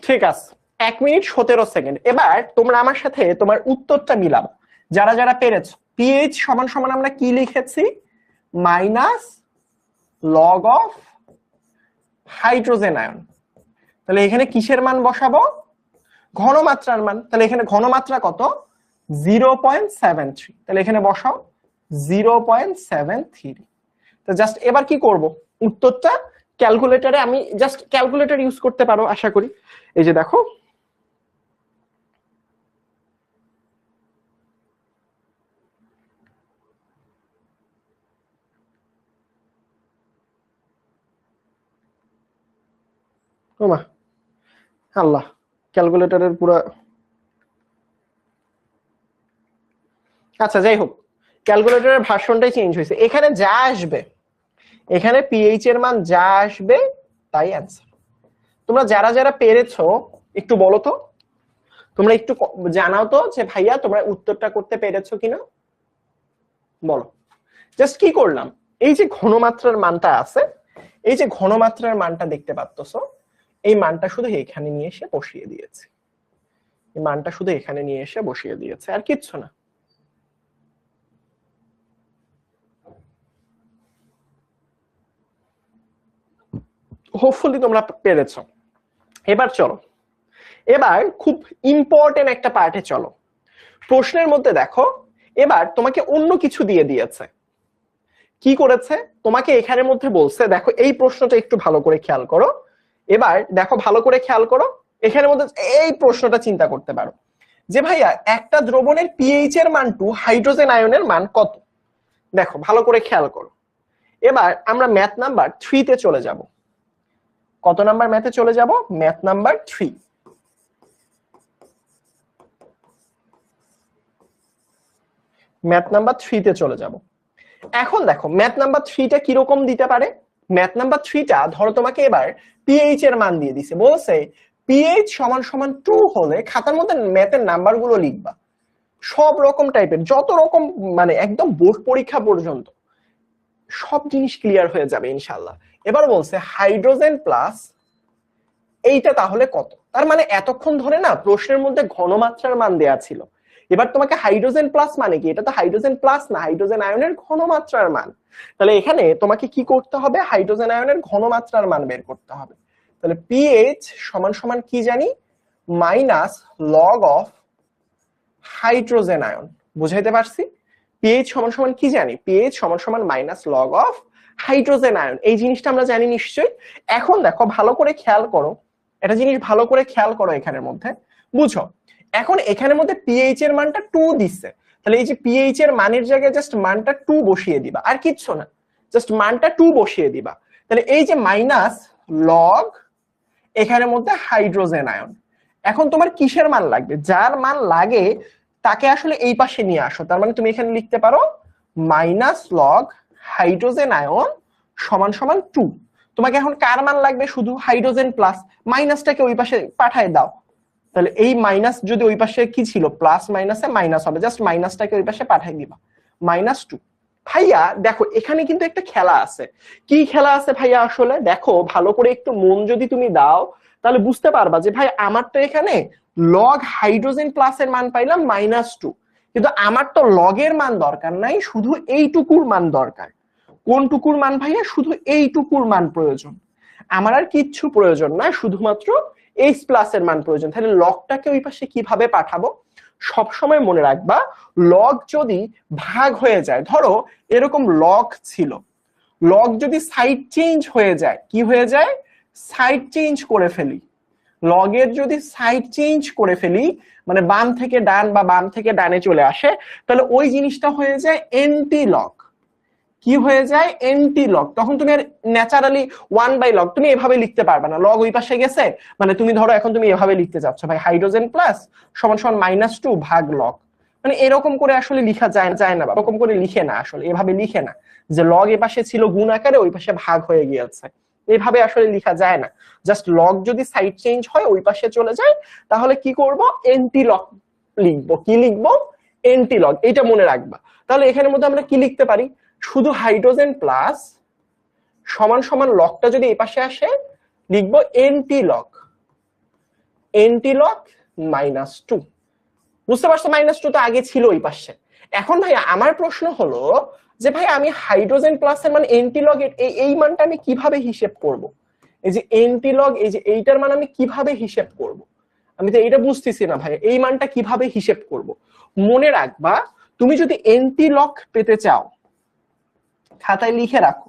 ঠিক আছে, 1 মিনিট 17 সেকেন্ড। এবার তোমরা আমার সাথে তোমার উত্তরটা মিলাবা যারা যারা পেরেছো। পিএইচ সমান সমান আমরা কি লিখেছি? Minus log of hydrogen ion. তাহলে এখানে কিসের মান বসাবো? ঘনমাত্রার মান। তাহলে এখানে ঘনমাত্রা কত? 0.73। তাহলে এখানে বসাও 0.73। তো জাস্ট এবার কি করব, উত্তরটা ক্যালকুলেটরে, আমি জাস্ট ক্যালকুলেটর ইউজ করতে পারো আশা করি। এই যে দেখো, ওমা আল্লাহ, ক্যালকুলেটরের পুরো, আচ্ছা যাই হোক, ক্যালকুলেটরের ভার্সনটাই চেঞ্জ হয়েছে। এখানে যা আসবে, এখানে পিএইচ এর মান যা আসবে তাই অ্যান্সার। তোমরা যারা যারা পেরেছো একটু বলো তো, তোমরা একটু জানাও তো যে ভাইয়া তোমরা উত্তরটা করতে পেরেছো কিনা, বলো। জাস্ট কি করলাম, এই যে ঘনমাত্রার মানটা আছে, এই যে ঘনমাত্রার মানটা দেখতে পাচ্ছো, এই মানটা শুধু এখানে নিয়ে এসে বসিয়ে দিয়েছে। এই মানটা শুধু এখানে নিয়ে এসে বসিয়ে দিয়েছে, আর কিচ্ছু না। হোপফুলি তোমরা পেরেছো। এবার চলো, এবার খুব ইম্পর্টেন্ট একটা পার্টে চলো। প্রশ্নের মধ্যে দেখো, এবার তোমাকে অন্য কিছু দিয়ে দিয়েছে। কি করেছে? তোমাকে এখানের মধ্যে বলছে, দেখো এই প্রশ্নটা একটু ভালো করে খেয়াল করো। এবার দেখো ভালো করে খেয়াল করো, এখানের মধ্যে এই প্রশ্নটা চিন্তা করতে পারো যে ভাইয়া একটা দ্রবণের পিএইচ এর মান টু, হাইড্রোজেন আয়নের মান কত? দেখো ভালো করে খেয়াল করো। এবার আমরা ম্যাথ নাম্বার 3 তে চলে যাব। কত নাম্বার ম্যাথে চলে যাব? Math number 3। ম্যাথ নাম্বার 3 তে চলে যাব। এখন দেখো ম্যাথ নাম্বার 3 টা কিরকম দিতে পারে। ম্যাথ নাম্বার 3 টা ধরো তোমাকে এবার পিএইচ এর মান দিয়ে দিছে, বলছে পিএইচ সমান সমান 2 হলে খাতার মধ্যে ম্যাথের নাম্বারগুলো লিখবা সব রকম টাইপের, যত রকম মানে একদম বোর্ড পরীক্ষা পর্যন্ত সব জিনিস ক্লিয়ার হয়ে যাবে ইনশাআল্লাহ। এবার বলছে হাইড্রোজেন প্লাস এইটা তাহলে কত। তার মানে এতক্ষণ ধরে না প্রশ্নের মধ্যে ঘনমাত্রার মান দেয়া ছিল, এবার তোমাকে হাইড্রোজেন প্লাস মানে কি, এটা তো হাইড্রোজেন প্লাস না, হাইড্রোজেন আয়নের ঘনমাত্রার মান। তাহলে এখানে তোমাকে কি করতে হবে? হাইড্রোজেন আয়নের ঘনমাত্রার মান বের করতে হবে। তাহলে পিএইচ সমান সমান কি জানি? Minus log of hydrogen ion. বুঝাইতে পারছি? পিএইচ সমান সমান কি জানি? পিএইচ সমান সমান minus log of hydrogen ion. এই জিনিসটা আমরা জানি নিশ্চয়ই। এখন দেখো ভালো করে খেয়াল করো, একটা জিনিস ভালো করে খেয়াল করো এখানের মধ্যে, বুঝো। এখন এখানের মধ্যে পিএইচ এর মানটা 2 দিচ্ছে, তাহলে এই যে পিএইচ এর মানের জায়গায় জাস্ট মানটা 2 বসিয়ে দিবা, আর কিচ্ছু না, জাস্ট মানটা 2 বসিয়ে দিবা। তাহলে এই যে মাইনাস লগ এখানের মধ্যে হাইড্রোজেন আয়ন। এখন তোমার কিসের মান লাগবে? যার মান লাগে তাকে আসলে এই পাশে নিয়ে আসো। তার মানে তুমি এখানে লিখতে পারো মাইনাস লগ হাইড্রোজেন আয়ন সমান সমান 2। তোমাকে এখন কার মান লাগবে? শুধু হাইড্রোজেন প্লাস, মাইনাসটাকে ওই পাশে পাঠায় দাও। তাহলে এই মাইনাস যদি ওই পাশে কি ছিল, প্লাস মাইনাসে মাইনাস হবে, জাস্ট মাইনাসটাকে ওই পাশে পাঠিয়ে দিবা, -2। ভাইয়া দেখো এখানে কিন্তু একটা খেলা আছে। কি খেলা আছে ভাইয়া? আসলে দেখো ভালো করে একটু মন যদি তুমি দাও তাহলে বুঝতে পারবা যে ভাই আমার তো এখানে লগ হাইড্রোজেন প্লাসের মান পাইলাম -2, কিন্তু আমার তো লগের মান দরকার নাই, শুধু এইটুকুর মান দরকার। কোনটুকুর মান ভাইয়া? শুধু এইটুকুর মান প্রয়োজন, আমার আর কিচ্ছু প্রয়োজন না, শুধুমাত্র এইচ প্লাস এর মান প্রয়োজন। তাহলে লগটাকে ওই পাশে কিভাবে পাঠাবো? সবসময় মনে রাখবা লগ যদি ভাগ হয়ে যায়, ধরো এরকম লগ ছিল, লগ যদি সাইড চেঞ্জ হয়ে যায়, কি হয়ে যায়? সাইড চেঞ্জ করে ফেলি। লগের যদি সাইড চেঞ্জ করে ফেলি, মানে বাম থেকে ডান বা বাম থেকে ডানে চলে আসে, তাহলে ওই জিনিসটা হয়ে যায় এন্টি লগ। কি হয়ে যায়? Anti log. তখন তুমি আর ন্যাচারালি 1/log তুমি এভাবে লিখতে পারবে না, লগ ওই পাশে গেছে, মানে তুমি ধরো এখন তুমি এভাবে লিখতে যাচ্ছ ভাই হাইড্রোজেন প্লাস সমান সমান -2 ভাগ লগ, মানে এরকম করে আসলে লিখা যায় না, এরকম করে লিখে না, আসলে এভাবে লিখে না যে লগ এ পাশে ছিল গুণ আকারে ওই পাশে ভাগ হয়ে গিয়েছে, এইভাবে আসলে লিখা যায় না। জাস্ট লগ যদি সাইড চেঞ্জ হয় ওই পাশে চলে যায়, তাহলে কি করব? এন্টি লগ লিখবো। কি লিখবো? Anti log. এটা মনে রাখবা। তাহলে এখানের মধ্যে আমরা কি লিখতে পারি? শুধু হাইড্রোজেন প্লাস সমান সমান লগটা যদি এই পাশে আসে, লিখবো এন্টি লগ, এন্টি লগ -2। বুঝতে পারছো? -2 তো আগে ছিল ওই পাশে। এখন ভাই আমার প্রশ্ন হলো যে ভাই আমি হাইড্রোজেন প্লাস এর মান এন্টি লগ এই মানটা আমি কিভাবে হিসেব করব? এই যে এন্টি লগ, এই যে এইটার মান আমি কিভাবে হিসেব করব? আমি তো এইটা বুঝতেছি না ভাই, এই মানটা কিভাবে হিসেব করব? মনে রাখবা তুমি যদি এন্টি লগ পেতে চাও, খাতায় লিখে রাখো,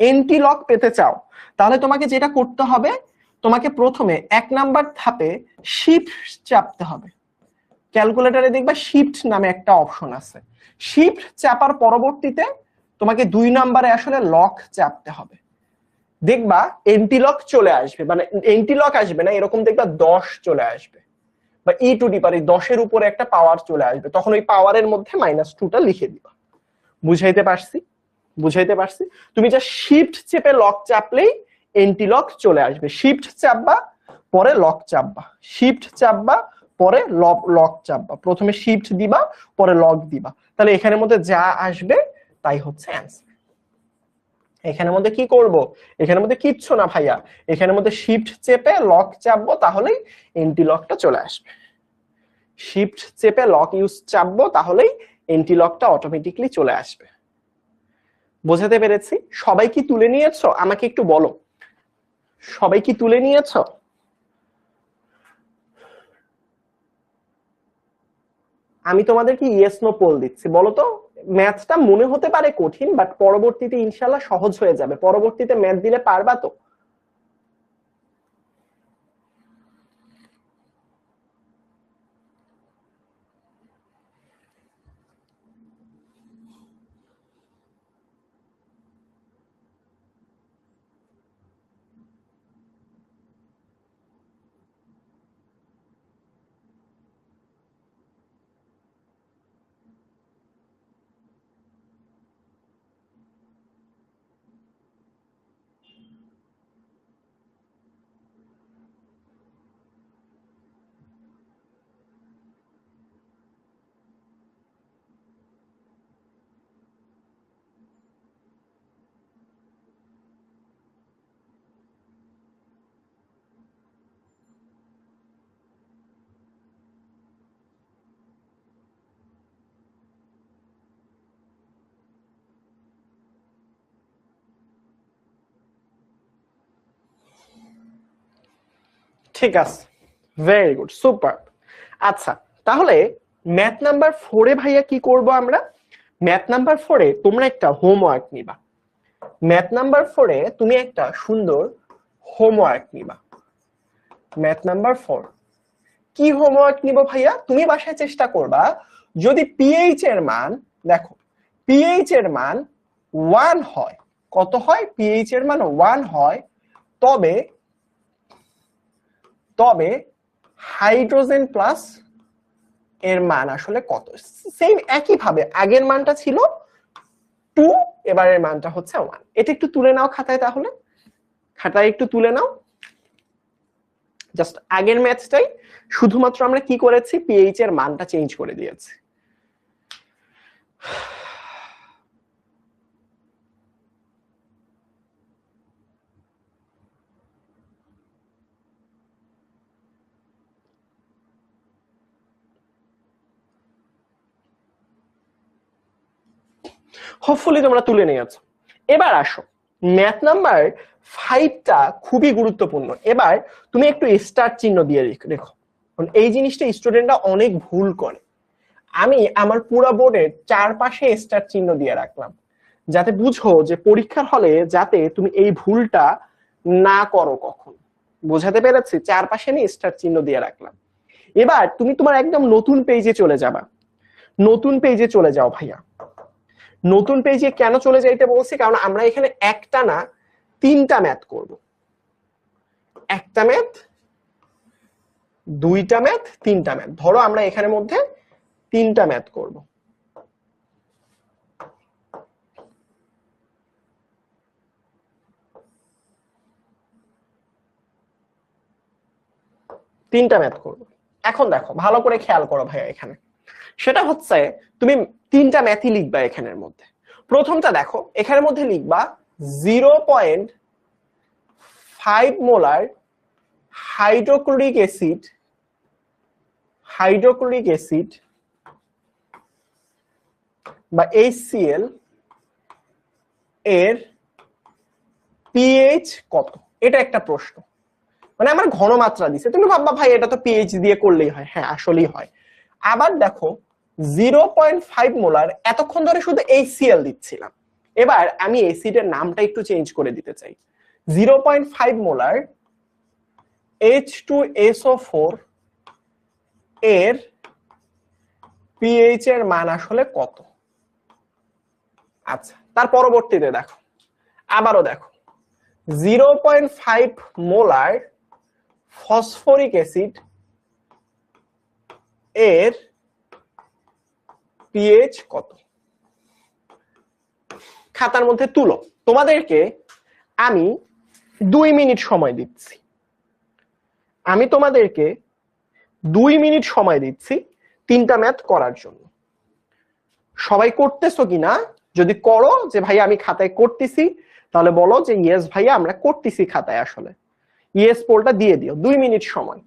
এন্টি লগ পেতে চাও, তাহলে তোমাকে যেটা করতে হবে, তোমাকে প্রথমে 1 নাম্বার ধাপে শিফট চাপতে হবে। ক্যালকুলেটরে দেখবা শিফট নামে একটা অপশন আছে, শিফট চাপার পরবর্তীতে তোমাকে 2 নাম্বারে আসলে লক চাপতে হবে। দেখবা এন্টি লক চলে আসবে, মানে এন্টি লক আসবে না, এরকম দেখবা 10 চলে আসবে, বা ই টু ডি পাওয়ার 10 এর উপরে একটা পাওয়ার চলে আসবে, তখন ওই পাওয়ারের মধ্যে -2টা লিখে দিবা। বুঝাইতে পারছি? বুঝাইতে পারছি? তুমি যা শিফট চেপে লক চাপলেই এন্টি লক চলে আসবে। শিফট চাপবা, পরে লক চাপবা, শিফট চাপবা, পরে লক চাপবা, প্রথমে শিফট দিবা, পরে লক দিবা, তাহলে এখানের মধ্যে যা আসবে তাই হচ্ছে অ্যান্সার। এখানের মধ্যে কি করব? এখানের মধ্যে কিচ্ছু না ভাইয়া, এখানের মধ্যে শিফট চেপে লক চাপবো, তাহলেই এন্টি লকটা চলে আসবে। শিফট চেপে লক চাপবো, তাহলেই এন্টি লকটা অটোমেটিকলি চলে আসবে। বোঝাতে পেরেছি? সবাই কি তুলে নিয়েছো? আমাকে একটু বলো, সবাই কি তুলে নিয়েছো? আমি তোমাদেরকে ইয়েস নো পোল দিচ্ছি, বলো তো। ম্যাথটা মনে হতে পারে কঠিন, বাট পরবর্তীতে ইনশাল্লাহ সহজ হয়ে যাবে। পরবর্তীতে ম্যাথ দিলে পারবা তো? ঠিক আছে, ভেরি গুড, সুপার। আচ্ছা, তাহলে ম্যাথ নাম্বার 4 এ ভাইয়া কি করব আমরা? ম্যাথ নাম্বার 4 এ তোমরা একটা হোমওয়ার্ক নিবা। ম্যাথ নাম্বার 4 এ তুমি একটা সুন্দর হোমওয়ার্ক নিবা। ম্যাথ নাম্বার 4 কি হোমওয়ার্ক নিব ভাইয়া? তুমি বাসায় চেষ্টা করবা যদি পিএইচ এর মান, দেখো পিএইচ এর মান 1 হয়, কত হয়? পিএইচ এর মান 1 হয়, তবে তবে হাইড্রোজেন প্লাস এর মান আসলে কত? সেম একই ভাবে আগের মানটা ছিল 2, এবারের মানটা হচ্ছে 1। এটা একটু তুলে নাও খাতায়, তাহলে খাতায় একটু তুলে নাও। জাস্ট আগের ম্যাথটাই শুধুমাত্র আমরা কি করেছি, পিএইচ এর মানটা চেঞ্জ করে দিয়েছি। হোপফুলি তোমরা তুলে নিয়েছো। এবার আসো, ম্যাথ নাম্বার 5টা খুবই গুরুত্বপূর্ণ। এবার তুমি একটু স্টার চিহ্ন দিয়ে রেখো, এই জিনিসটা স্টুডেন্টরা অনেক ভুল করে। আমি আমার পুরো বোর্ডের চারপাশে স্টার চিহ্ন দিয়ে রাখলাম, যাতে বুঝো যে পরীক্ষার হলে যাতে তুমি এই ভুলটা না করো কখন। বোঝাতে পেরেছি? চারপাশে আমি স্টার চিহ্ন দিয়ে রাখলাম। এবার তুমি তোমার একদম নতুন পেজে চলে যাবা। নতুন পেজে চলে যাও ভাইয়া। নতুন পেজে কেন চলে যাইতে বলছি? কারণ আমরা এখানে একটা না 3টা ম্যাথ করব। একটা ম্যাথ, 2টা ম্যাথ, 3টা ম্যাথ। ধরো আমরা এখানের মধ্যে 3টা ম্যাথ করব। তিনটা ম্যাথ করব। এখন দেখো ভালো করে খেয়াল করো ভাইয়া, এখানে সেটা হচ্ছে তুমি 3টা ম্যাথই লিখবা এখানের মধ্যে। প্রথমটা দেখো, এখানের মধ্যে লিখবা 0.5 molar hydrochloric acid, hydrochloric acid বা HCl এর পিএইচ কত? এটা একটা প্রশ্ন। মানে আমার ঘনমাত্রা দিছে, তুমি ভাববা ভাই এটা তো পিএইচ দিয়ে করলেই হয়। হ্যাঁ, আসলেই হয়। আবার দেখো 0.5 মোলার, এতক্ষণ ধরে শুধু HCl দিচ্ছিলাম, এবার আমি অ্যাসিডের নামটা একটু চেঞ্জ করে দিতে চাই। 0.5 মোলার H2SO4 এর পিএইচ এর মান আসলে কত? আচ্ছা, তার পরবর্তীতে দেখো, আবারও দেখো 0.5 মোলার ফসফরিক অ্যাসিড এর পিএইচ কত? খাতার মধ্যে তুলো। তোমাদেরকে আমি 2 মিনিট সময় দিচ্ছি। আমি তোমাদেরকে 2 মিনিট সময় দিচ্ছি 3টা ম্যাথ করার জন্য। সবাই করতেছো কিনা? যদি করো যে ভাই আমি খাতায় করতেছি, তাহলে বলো যে ইয়েস ভাইয়া আমরা করতেছি খাতায়। আসলে ইয়েস পোলটা দিয়ে দিও। 2 মিনিট সময়।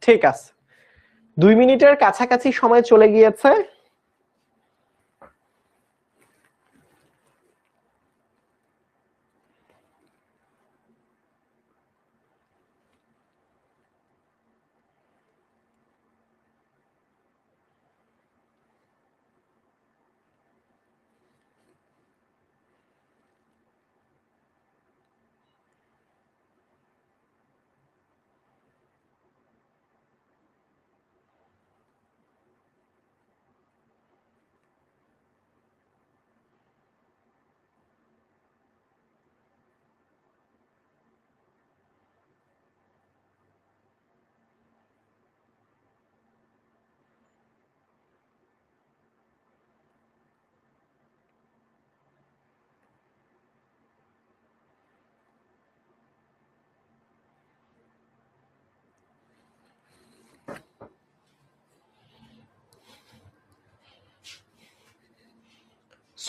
ঠিক আছে, 2 মিনিটের কাছাকাছি সময় চলে গিয়েছে।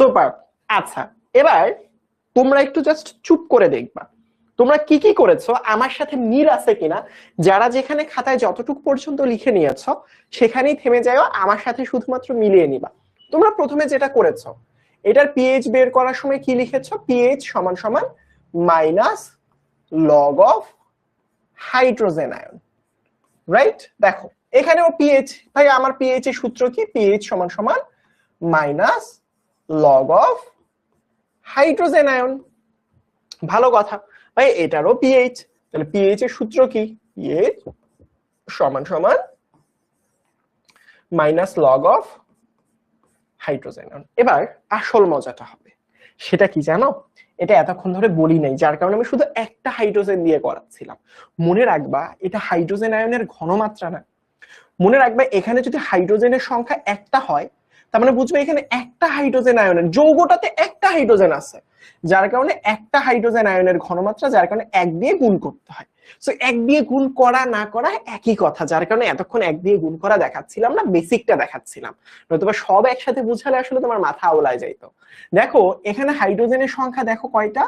সুপার। আচ্ছা, এবার তোমরা একটু জাস্ট চুপ করে দেখবা তোমরা কি কি করেছো, আমার সাথে মিল আছে কিনা। যারা যেখানে খাতায় যতটুকু পর্যন্ত লিখে নিয়েছো সেখানেই থেমে যাও, আমার সাথে শুধুমাত্র মিলিয়ে নিবা। তোমরা প্রথমে যেটা করেছো, এটার পিএইচ বের করার সময় কি লিখেছো, পিএইচ সমান সমান minus log of hydrogen ion, right? দেখো এখানেও পিএইচ, ভাই আমার পিএইচ এর সূত্র কি, পিএইচ সমান সমান minus log of hydrogen ion. ভালো কথা, ভাই এটারও পিএইচ, তাহলে পিএইচ এর সূত্র কি, পিএইচ সমান সমান minus log of hydrogen ion. এবার আসল মজাটা হবে, সেটা কি জানো, এটা এতক্ষণ ধরে বলি নাই, যার কারণে আমি শুধু একটা হাইড্রোজেন দিয়ে করাচ্ছিলাম। মনে রাখবা এটা হাইড্রোজেন আয়নের ঘনমাত্রা না। মনে রাখবা এখানে যদি হাইড্রোজেনের সংখ্যা একটা হয়, তার মানে বুঝবে এখানে একটা হাইড্রোজেন আয়নের, যৌগটাতে একটা হাইড্রোজেন আছে, যার কারণে একটা হাইড্রোজেন আয়নের ঘনমাত্রা, যার কারণে এক দিয়ে গুণ করতে হয়। সো এক দিয়ে গুণ করা না করা একই কথা, যার কারণে এতক্ষণ এক দিয়ে গুণ করা দেখাচ্ছিলাম না, বেসিকটা দেখাচ্ছিলাম। নয়তোবা সব একসাথে বুঝালে আসলে তোমার মাথা আওলায় যাইতো। দেখো এখানে হাইড্রোজেনের সংখ্যা দেখো কয়টা,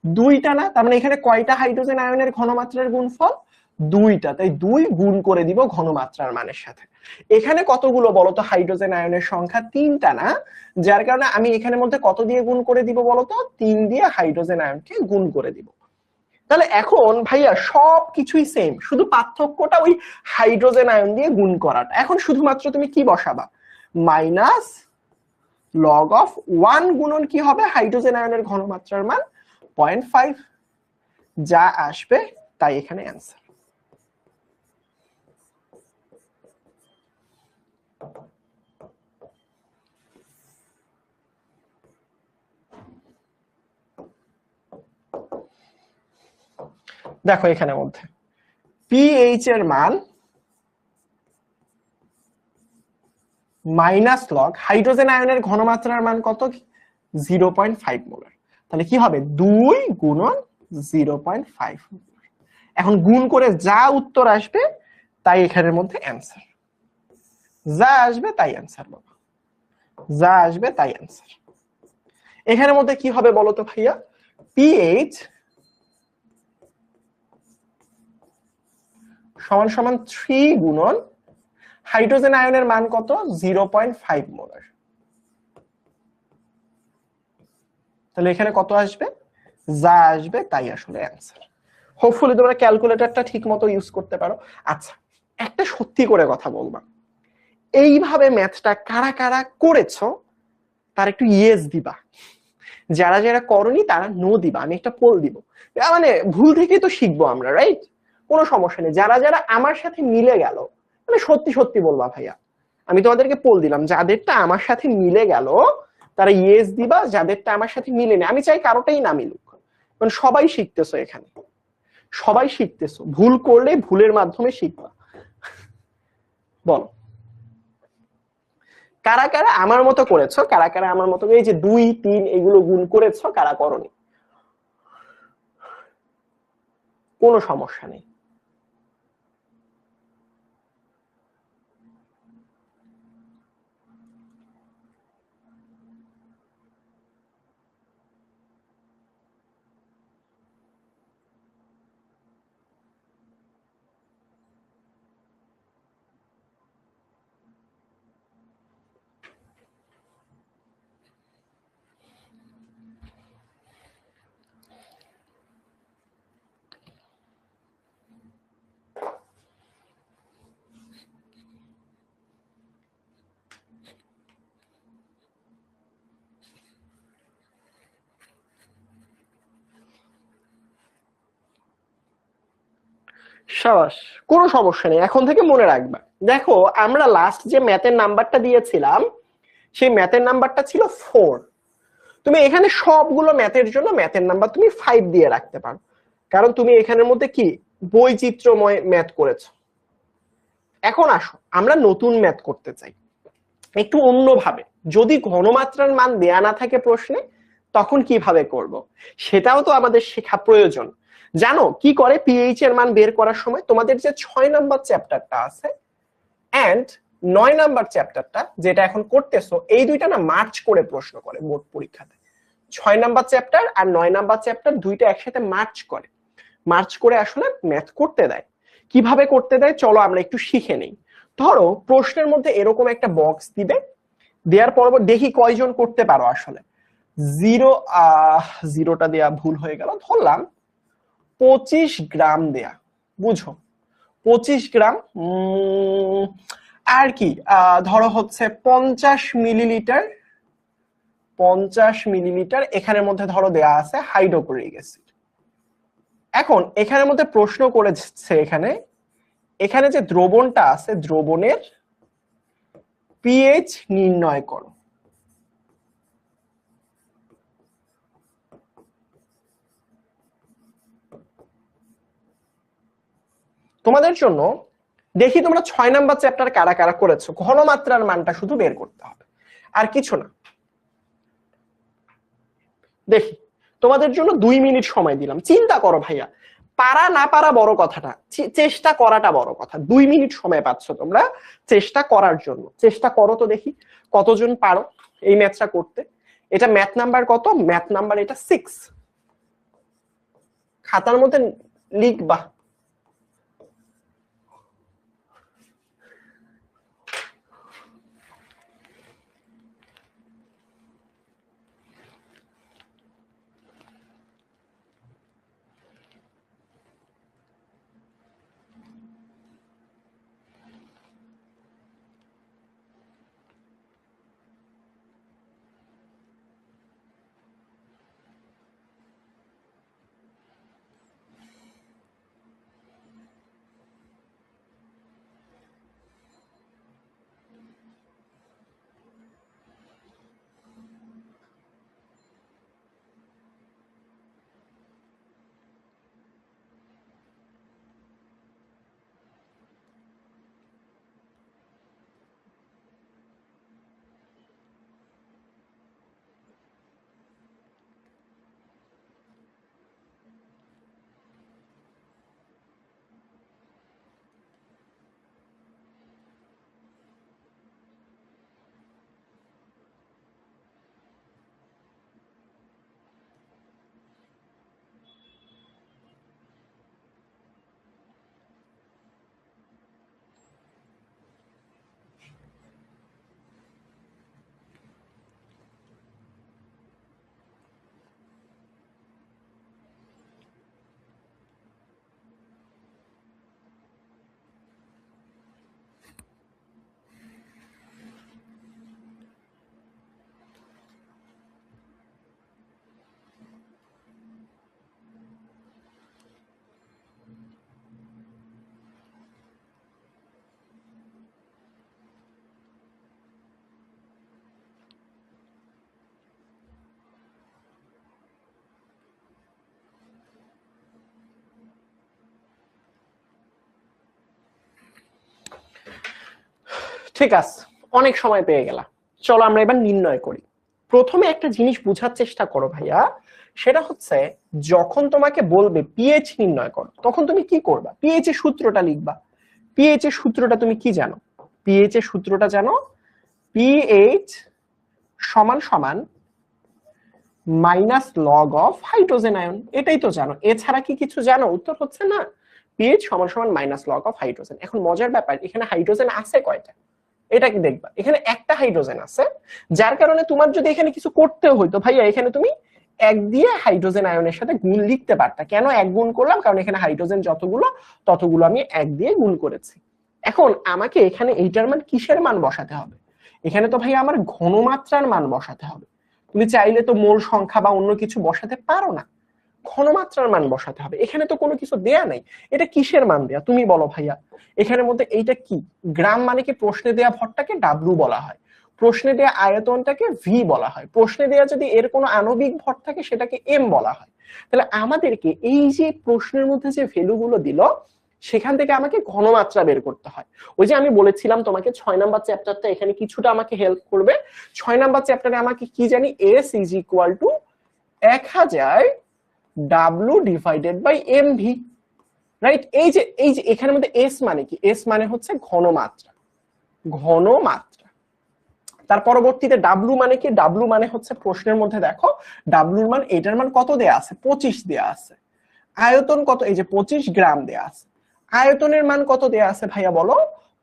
দুইটা না, তার মানে এখানে কয়টা হাইড্রোজেন আয়নের ঘনমাত্রার গুণফল, দুইটা, তাই দুই গুণ করে দিব ঘনমাত্রার মানের সাথে। এখানে কতগুলো বলতো হাইড্রোজেন আয়নের সংখ্যা, তিনটা না, যার কারণে আমি এখানের মধ্যে কত দিয়ে গুণ করে দিব বলতো, তিন দিয়ে হাইড্রোজেন আয়নকে গুণ করে দিব। তাহলে এখন ভাইয়া সবকিছুই সেম, শুধু পার্থক্যটা ওই হাইড্রোজেন আয়ন দিয়ে গুণ করাটা। এখন শুধুমাত্র তুমি কি বসাবা, মাইনাস লগ অফ 1 গুণন কি হবে হাইড্রোজেন আয়নের ঘনমাত্রার মান 0.5, যা আসবে তাই এখানে অ্যান্সার। দেখো এখানে মধ্যে পিএইচ এর মান মাইনাস লগ হাইড্রোজেন আয়নের ঘনমাত্রার মান কত, 0.5 মোলার। তাহলে কি হবে, 2 গুণন 0.5। এখন গুণ করে যা উত্তর আসবে তাই এখানের মধ্যে অ্যান্সার, যা আসবে তাই অ্যান্সার বাবা, যা আসবে তাই অ্যান্সার। এখানের মধ্যে কি হবে বলতো ভাইয়া, পিএইচ সমান সমান 3 গুণন হাইড্রোজেন আয়নের মান কত, 0.5 মোলার। তাহলে এখানে কত আসবে, যা আসবে তাই আসলে অ্যান্সার। হোপফুলি তোমরা ক্যালকুলেটরটা ঠিক মতো ইউজ করতে পারো। আচ্ছা একটা সত্যি করে কথা বলবা, এইভাবে ম্যাথটা কারা কারা করেছো তার একটু ইয়েস দিবা, যারা যারা করনি তারা নো দিবা, আমি একটা পোল দিব। মানে ভুল থেকে তো শিখবো আমরা, রাইট? কোনো সমস্যা নেই, যারা যারা আমার সাথে মিলে গেল, মানে সত্যি সত্যি বলবা ভাইয়া, আমি তোমাদেরকে পোল দিলাম, যাদেরটা আমার সাথে মিলে গেল তারা ইয়েস দিবা, যাদেরটা আমার সাথে মিলেনি আমি চাই কারোটাই না মিলুক, কারণ সবাই শিখতেছো এখানে, সবাই শিখতেছো, ভুল করলে ভুলের মাধ্যমে শিখবা। বলো কারা কারা আমার মতো করেছো, কারা কারা আমার মতো এই যে 2 3 এগুলো গুণ করেছো, কারা করনি, কোনো সমস্যা নেই। সাবাস, কোনো সমস্যা নেই, এখন থেকে মনে রাখবা। দেখো আমরা লাস্ট যে ম্যাথের নাম্বারটা দিয়েছিলাম সেই ম্যাথের নাম্বারটা ছিল 4। তুমি এখানে সবগুলো ম্যাথের জন্য ম্যাথের নাম্বার তুমি 5 দিয়ে রাখতে পারো, কারণ তুমি এখানের মধ্যে কি বৈচিত্র্যময় ম্যাথ করেছো। এখন আসো আমরা নতুন ম্যাথ করতে চাই একটু অন্যভাবে, যদি ঘনমাত্রার মান দেয়া না থাকে প্রশ্নে তখন কিভাবে করব সেটাও তো আমাদের শেখা প্রয়োজন। জানো কি করে পিএইচ এর মান বের করার সময়, তোমাদের যে 6 নম্বর চ্যাপ্টারটা আছে এন্ড 9 নাম্বার চ্যাপ্টারটা যেটা এখন করতেছো, এই দুইটা না মার্চ করে প্রশ্ন করে বোর্ড পরীক্ষাতে। 6 নাম্বার চ্যাপ্টার আর 9 নাম্বার চ্যাপ্টার দুইটা একসাথে মার্চ করে আসলে ম্যাথ করতে দেয়। কিভাবে করতে দেয় চলো আমরা একটু শিখে নেই। ধরো প্রশ্নের মধ্যে এরকম একটা বক্স দিবে, দেওয়ার পর দেখি কয়জন করতে পারো আসলে। জিরোটা দেয়া ভুল হয়ে গেল, ধরলাম 25 গ্রাম দেয়া, বুঝো 25 গ্রাম, আর কি ধরো হচ্ছে 50 মিলিলিটার এখানের মধ্যে ধরো দেয়া আছে হাইড্রোক্লোরিক অ্যাসিড। এখন এখানের মধ্যে প্রশ্ন করেছে এখানে যে দ্রবণটা আছে দ্রবণের পিএইচ নির্ণয় করো। তোমাদের জন্য দেখি তোমরা 6 নাম্বার চ্যাপ্টার কারা কারা করেছো, ঘনমাত্রার মানটা শুধু বের করতে হবে, আর কিছু না। দেখি তোমাদের জন্য 2 মিনিট সময় দিলাম, চিন্তা করো ভাইয়া, পারা না পারা বড় কথাটা, চেষ্টা করাটা বড় কথা। 2 মিনিট সময় পাচ্ছ তোমরা চেষ্টা করার জন্য, চেষ্টা করো তো দেখি কতজন পারো এই ম্যাথটা করতে। এটা ম্যাথ নাম্বার কত? ম্যাথ নাম্বার এটা 6, খাতার মধ্যে লিখবা। ঠিক আছে, অনেক সময় পেয়ে গেলাম, চলো আমরা এবার নির্ণয় করি। প্রথমে একটা জিনিস বোঝার চেষ্টা করো ভাইয়া, সেটা হচ্ছে যখন তোমাকে বলবে পিএইচ নির্ণয় করো তখন তুমি কি করবা? পিএইচ এর সূত্রটা লিখবা। পিএইচ এর সূত্রটা তুমি কি জানো? পিএইচ এর সূত্রটা জানো, পিএইচ সমান সমান minus log of hydrogen ion, এটাই তো জানো, এছাড়া কি কিছু জানো? উত্তর হচ্ছে না, পিএইচ সমান সমান মাইনাস লগ অফ হাইড্রোজেন। এখন মজার ব্যাপার, এখানে হাইড্রোজেন আছে কয়টা? এটা কি দেখবা, এখানে একটা হাইড্রোজেন আছে, যার কারণে তোমার যদি এখানে কিছু করতে হইতো ভাইয়া, এখানে তুমি 1 দিয়ে হাইড্রোজেন আয়নের সাথে গুণ লিখতে পারতা। কেন 1 গুণ করলাম? কারণ এখানে হাইড্রোজেন যতগুলো ততগুলো আমি 1 দিয়ে গুণ করেছি। এখন আমাকে এখানে এইটার মান কিসের মান বসাতে হবে? এখানে তো ভাইয়া আমার ঘনমাত্রার মান বসাতে হবে। তুমি চাইলে তো মোল সংখ্যা বা অন্য কিছু বসাতে পারো না, ঘনমাত্রার মান বসাতে হবে। এখানে তো কোনো কিছু দেয়া নাই, এটা কিসের মান দেয়া তুমি বলো ভাইয়া? এখানের মধ্যে এইটা কি? গ্রাম মানে কি প্রশ্নে দেয়া ভরটাকে ডাব্লু বলা হয়, প্রশ্নে দেয়া আয়তনটাকে ভি বলা হয়, প্রশ্নে দেয়া যদি এর কোনো আণবিক ভর থাকে সেটাকে এম বলা হয়। তাহলে আমাদেরকে এই যে প্রশ্নের মধ্যে যে ভ্যালুগুলো দিল সেখান থেকে আমাকে ঘনমাত্রা বের করতে হয়। ওই যে আমি বলেছিলাম তোমাকে 6 নাম্বার চ্যাপ্টারটা এখানে কিছুটা আমাকে হেল্প করবে। 6 নাম্বার চ্যাপ্টারে আমাকে কি জানি, S is equal to 1000 W divided by MV, right? এই যে এখানের মধ্যে এস মানে কি? এস মানে হচ্ছে ঘনমাত্রা, ঘনমাত্রা। তার পরবর্তীতে ডাব্লু মানে কি? ডাব্লু মানে হচ্ছে প্রশ্নের মধ্যে দেখো ডাব্লুর মান, এটার মান কত দেয়া আছে? 25 দেয়া আছে। আয়তন কত? এই যে 25 গ্রাম দেয়া আছে। আয়তনের মান কত দেয়া আছে ভাইয়া বলো?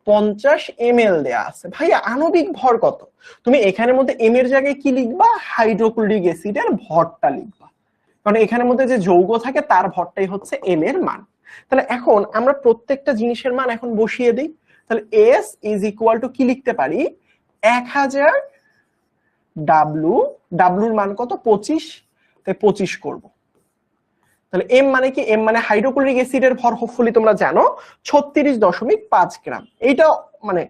50 ml দেয়া আছে। ভাইয়া আণবিক ভর কত? তুমি এখানের মধ্যে এম এর জায়গায় কি লিখবা? হাইড্রোক্লোরিক অ্যাসিডের ভরটা লিখবা, কারণ এখানের মধ্যে যে যৌগ থাকে তার ভরটাই হচ্ছে এম এর মান। তাহলে এখন আমরা প্রত্যেকটা জিনিসের মান এখন বসিয়ে দিই। তাহলে এস ইজ ইকুয়াল টু কি লিখতে পারি? 1000 ডাব্লু, ডাব্লুর মান কত? 25, তাই 25 করব। তাহলে এম মানে কি? এম মানে হাইড্রোক্লোরিক অ্যাসিডের ভর হোপফুলি তোমরা জানো 36.5 গ্রাম। এইটা মানে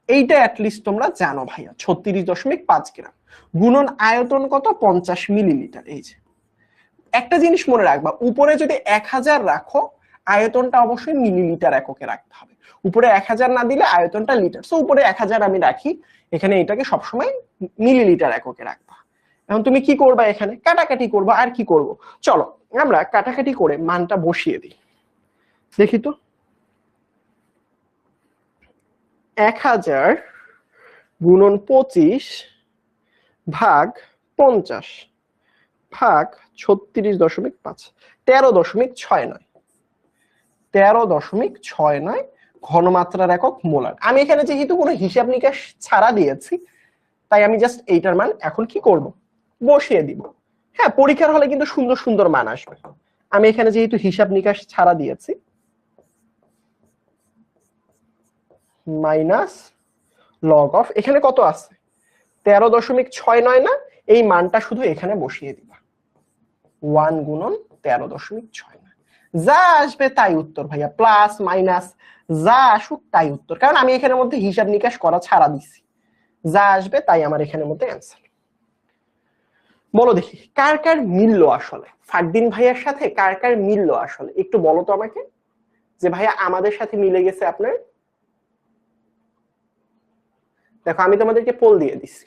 এইটা অ্যাটলিস্ট তোমরা জানো ভাইয়া, 36.5 গ্রাম গুণন আয়তন কত? 50 মিলিলিটার। এই যে একটা জিনিস মনে রাখবা, উপরে যদি 1000 রাখো আয়তনটা অবশ্যই মিলিলিটার এককে রাখতে হবে। উপরে 1000 না দিলে আয়তনটা লিটার, সো উপরে 1000 আমি রাখি, এখানে এটাকে সবসময় মিলিলিটার এককে রাখবা। এখন তুমি কি করবা? এখানে কাটাকাটি করবা, আর কি করব? চলো আমরা কাটাকাটি করে মানটা বসিয়ে দিই, দেখি তো। 1000 গুণন 25 ভাগ 50 ভাগ 36.5, 13.69, 13.69 ঘনমাত্রার একক মোলার। আমি এখানে যেহেতু কোনো হিসাব নিকাশ ছাড়া দিয়েছি, তাই আমি জাস্ট এইটার মান এখন কি করব? বসিয়ে দিব। হ্যাঁ, পরীক্ষার হলে কিন্তু সুন্দর সুন্দর মান আসবে। আমি এখানে যেহেতু হিসাব নিকাশ ছাড়া দিয়েছি, মাইনাস লগ অফ, এখানে কত আছে? 13.69 না? এই মানটা শুধু এখানে বসিয়ে দিবা। 1 গুণন 13.69, যা আসবে তাই উত্তর ভাইয়া, প্লাস মাইনাস যা আসুক তাই উত্তর, কারণ আমি এখানের মধ্যে হিসাব নিকাশ করা ছাড়া দিছি। যা আসবে তাই আমার এখানের মধ্যে অ্যান্সার। বলো দেখি কার কার মিলল আসলে ফারদিন ভাইয়ার সাথে? কার কার মিলল আসলে একটু বলো তো আমাকে, যে ভাইয়া আমাদের সাথে মিলে গেছে আপনার। দেখো আমি তোমাদেরকে পোল দিয়ে দিছি,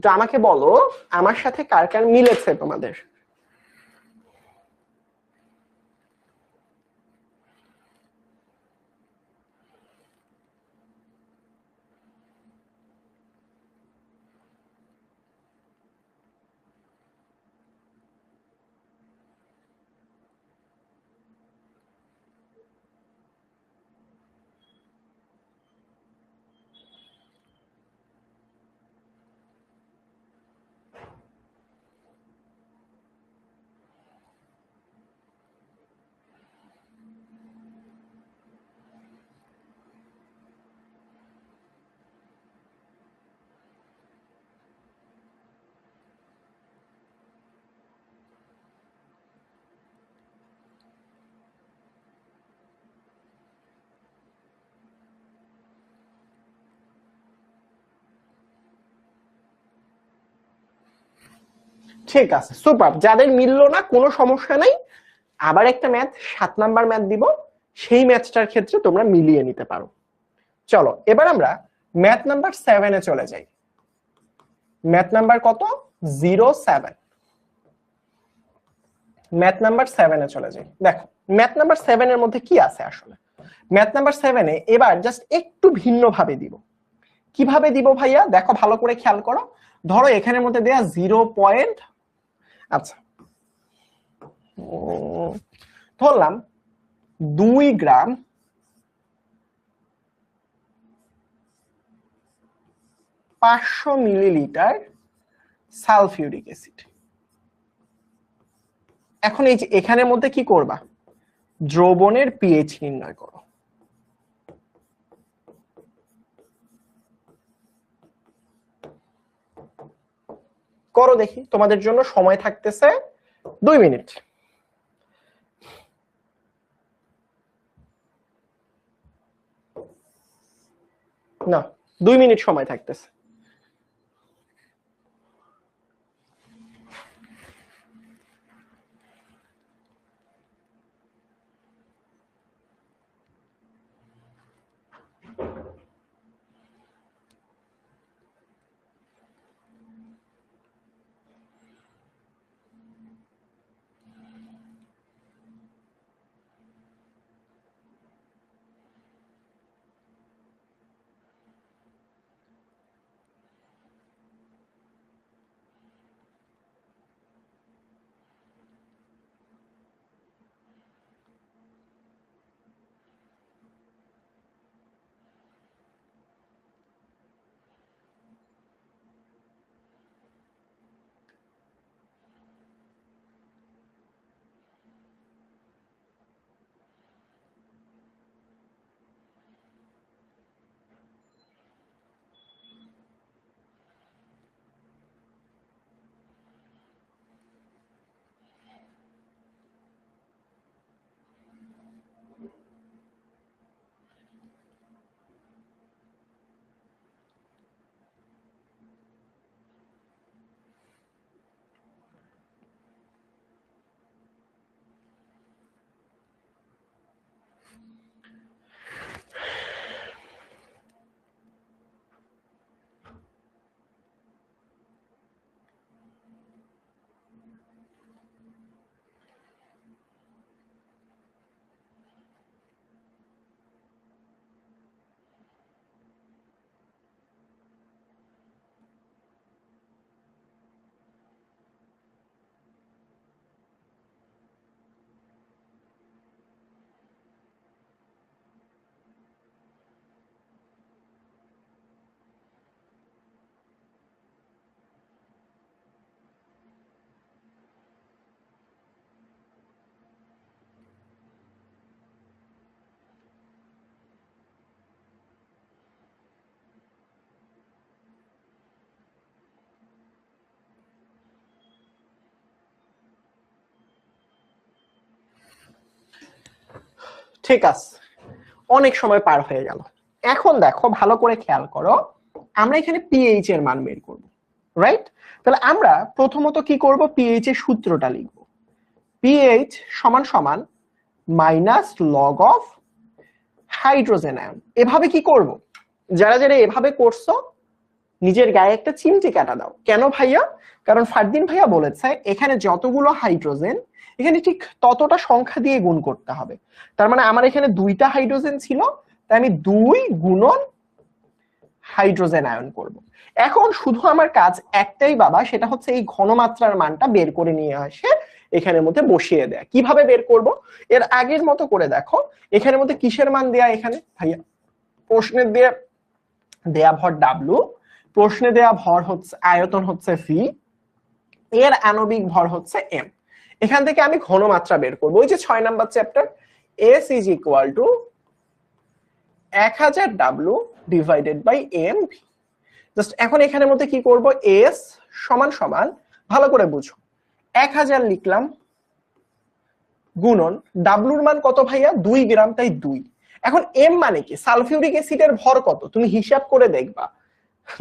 তো আমাকে বলো আমার সাথে কার কার মিলেছে তোমাদের। ঠিক আছে, সুপার। যাদের মিললো না কোনো সমস্যা নাই, আবার একটা ম্যাথ 7 নাম্বার ম্যাথ দিব, সেই ম্যাথটার ক্ষেত্রে তোমরা মিলিয়ে নিতে পারো। চলো এবার আমরা ম্যাথ নাম্বার 7 এ চলে যাই। ম্যাথ নাম্বার কত? 07। ম্যাথ নাম্বার 7 এ চলে যাই। দেখো ম্যাথ নাম্বার 7 এর মধ্যে কি আছে আসলে। ম্যাথ নাম্বার 7 এ এবার জাস্ট একটু ভিন্ন ভাবে দিব। কিভাবে দিব ভাইয়া? দেখো ভালো করে খেয়াল করো। ধরো এখানের মধ্যে দেয়া 0. আচ্ছা ধরলাম 2 গ্রাম 500 মিলিলিটার সালফিউরিক অ্যাসিড। এখন এই যে এখানের মধ্যে কি করবা? দ্রবণের পিএইচ নির্ণয় করো। করো দেখি, তোমাদের জন্য সময় থাকতেছে 2 মিনিট। না, 2 মিনিট সময় থাকতেছে। ঠিক আছে, অনেক সময় পার হয়ে গেল। এখন দেখো ভালো করে খেয়াল করো, আমরা এখানে পিএইচ এর মান বের করব, রাইট? তাহলে আমরা প্রথমত কি করব, পিএইচ এর সূত্রটা লিখব। পিএইচ সমান সমান minus log of hydrogen ion. এভাবে কি করব, যারা যারা এভাবে করছো নিজের গায়ে একটা চিমটি কাটা দাও। কেন ভাইয়া? কারণ ফারদিন ভাইয়া বলেছে এখানে যতগুলো হাইড্রোজেন এখানে ঠিক ততটা সংখ্যা দিয়ে গুণ করতে হবে। তার মানে আমার এখানে 2টা হাইড্রোজেন ছিল, তাই আমি 2 গুণন হাইড্রোজেন আয়ন করব। এখন শুধু আমার কাজ একটাই বাবা, সেটা হচ্ছে এই ঘনমাত্রার মানটা বের করে নিয়ে আসে এখানের মধ্যে বসিয়ে দেয়া। কিভাবে বের করব? এর আগের মতো করে দেখো, এখানের মধ্যে কিসের মান দেয়া এখানে ভাইয়া? প্রশ্নের দেয়া ভর ডাব্লু, প্রশ্নে দেয়া ভর হচ্ছে আয়তন হচ্ছে ভি, এর আণবিক ভর হচ্ছে এম। এখান থেকে আমি ঘনমাত্রা বের করব। ওই যে 6 number chapter, S is equal to 1000 W divided by M V. Just এখন এখানের মধ্যে কি করব, এস সমান সমান, ভালো করে বুঝো, 1000 লিখলাম গুণন ডাব্লুর মান কত ভাইয়া? 2 গ্রাম, তাই 2। এখন এম মানে কি? সালফিউরিক অ্যাসিডের ভর কত? তুমি হিসাব করে দেখবা,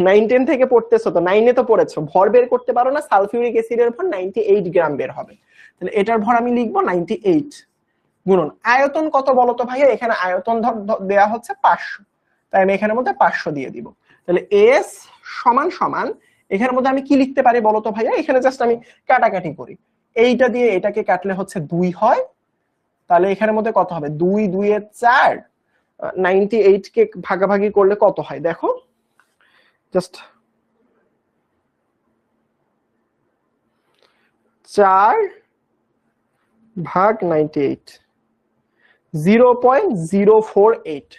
9-10 থেকে পড়তেছো তো, 9-এ তো পড়েছো, ভর বের করতে পারো না? সালফিউরিক অ্যাসিডের ভর 98 গ্রাম বের হবে। তাহলে এটার ভর আমি লিখবো 98 গুণন আয়তন কত বলো তো ভাইয়া? এখানে আয়তন দেয়া হচ্ছে 500, তাই আমি এখানের মধ্যে 500 দিয়ে দিব। তাহলে এস সমান সমান, এখানের মধ্যে আমি কি লিখতে পারি বলো তো ভাইয়া? এখানে জাস্ট আমি কাটাকাটি করি, এইটা দিয়ে এটাকে কাটলে হচ্ছে 2 হয়, তাহলে এখানের মধ্যে কত হবে? 2 2 এর 4, 98 কে ভাগাভাগি করলে কত হয় দেখো, জাস্ট 4 ভাগ 98, 0.048।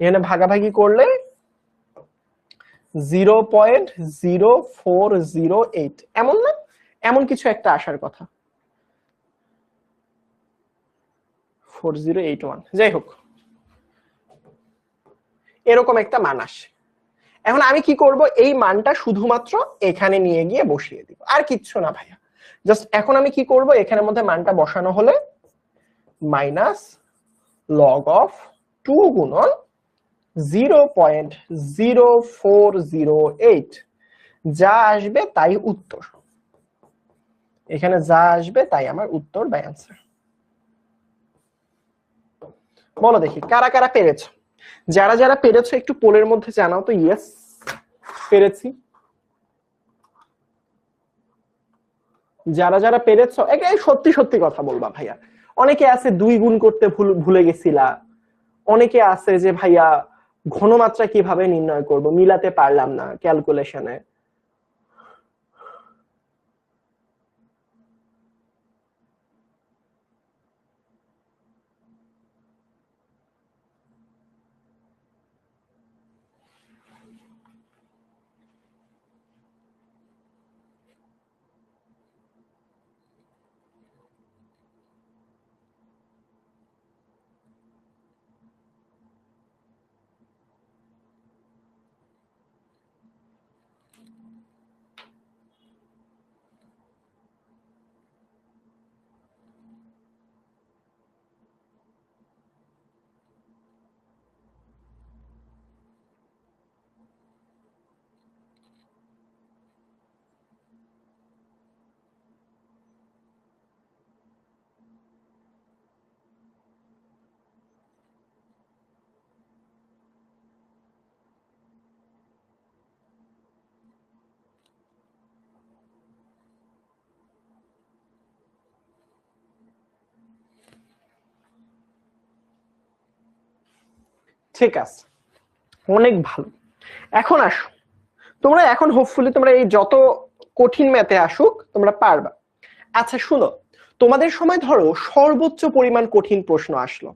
এখানে ভাগাভাগি করলে 0.0408, এমন না? এমন কিছু একটা আসার কথা, 4081, যাই হোক এরকম একটা মান আসে। এখন আমি কি করব, এই মানটা শুধুমাত্র এখানে নিয়ে গিয়ে বসিয়ে দিব, আর কিচ্ছু না ভাইয়া। জাস্ট এখন আমি কি করব, এখানের মধ্যে মানটা বসানো হলে মাইনাস লগ অফ 2 গুণন 0.0408, যা আসবে তাই উত্তর। এখানে যা আসবে তাই আমার উত্তর বা অ্যান্সার। বলো দেখি কারা কারা পেরেছো? যারা যারা পেরেছো একটু পোলের মধ্যে জানাও তো, ইয়েস পেরেছি। যারা যারা পেরেছো এটাই সত্যি সত্যি কথা বলবা ভাইয়া। অনেকে আছে 2 গুণ করতে ভুলে গেছিলা, অনেকে আছে যে ভাইয়া ঘনমাত্রা কিভাবে নির্ণয় করব মিলাতে পারলাম না ক্যালকুলেশনে। ঠিক আছে, অনেক ভালো। এখন আসো তোমরা, এখন হোপফুলি তোমরা এই যত কঠিন ম্যাথে আসুক তোমরা পারবা। আচ্ছা শুনো, তোমাদের সময় ধরো সর্বোচ্চ পরিমাণ কঠিন প্রশ্ন আসলো,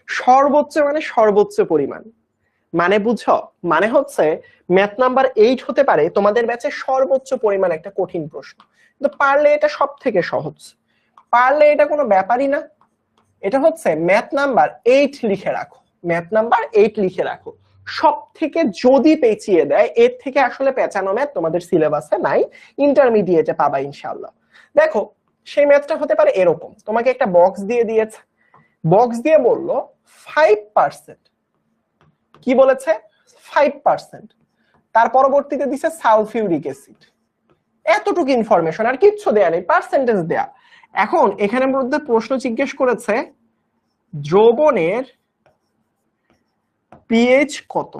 সর্বোচ্চ মানে সর্বোচ্চ পরিমাণ, মানে বুঝছো? মানে হচ্ছে ম্যাথ নাম্বার 8 হতে পারে তোমাদের ব্যাচে সর্বোচ্চ পরিমাণ একটা কঠিন প্রশ্ন, কিন্তু পারলে এটা সব থেকে সহজ, পারলে এটা কোনো ব্যাপারই না। এটা হচ্ছে ম্যাথ নাম্বার 8 লিখে রাখো, ম্যাথ নাম্বার 8 লিখে রাখো। সব থেকে যদি পেঁচিয়ে দেয়, এর থেকে আসলে পেঁচানো ম্যাথ তোমাদের সিলেবাসে নাই, ইন্টারমিডিয়েটে পাবা ইনশাআল্লাহ। দেখো সেই ম্যাথটা হতে পারে এরকম, তোমাকে একটা বক্স দিয়ে দিয়েছে, বক্স দিয়ে বললো 5%, কি বলেছে 5%, তার পরবর্তীতে দিছে সালফিউরিক অ্যাসিড। এতটুকু ইনফরমেশন, আর কিচ্ছু দেয়া নেই, পার্সেন্টেজ দেয়া। এখন এখানে মধ্যে প্রশ্ন জিজ্ঞেস করেছে দ্রবণের পিএইচ কত,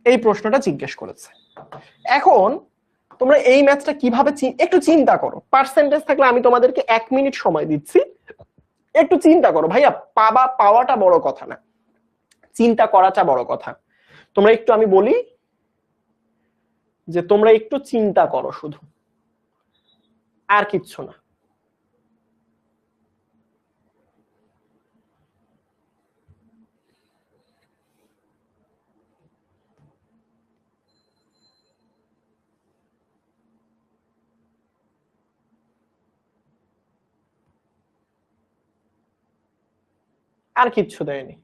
এই প্রশ্নটা জিজ্ঞেস করেছে। এখন তোমরা এই ম্যাথটা কিভাবে একটু চিন্তা করো, পার্সেন্টেজ থাকলে আমি তোমাদেরকে 1 মিনিট সময় দিচ্ছি, একটু চিন্তা করো ভাইয়া, পাওয়াটা বড় কথা না, চিন্তা করাটা বড় কথা। তোমরা একটু, আমি বলি যে তোমরা একটু চিন্তা করো শুধু, আর কিচ্ছু না। আর কিচ্ছু দেয়নি।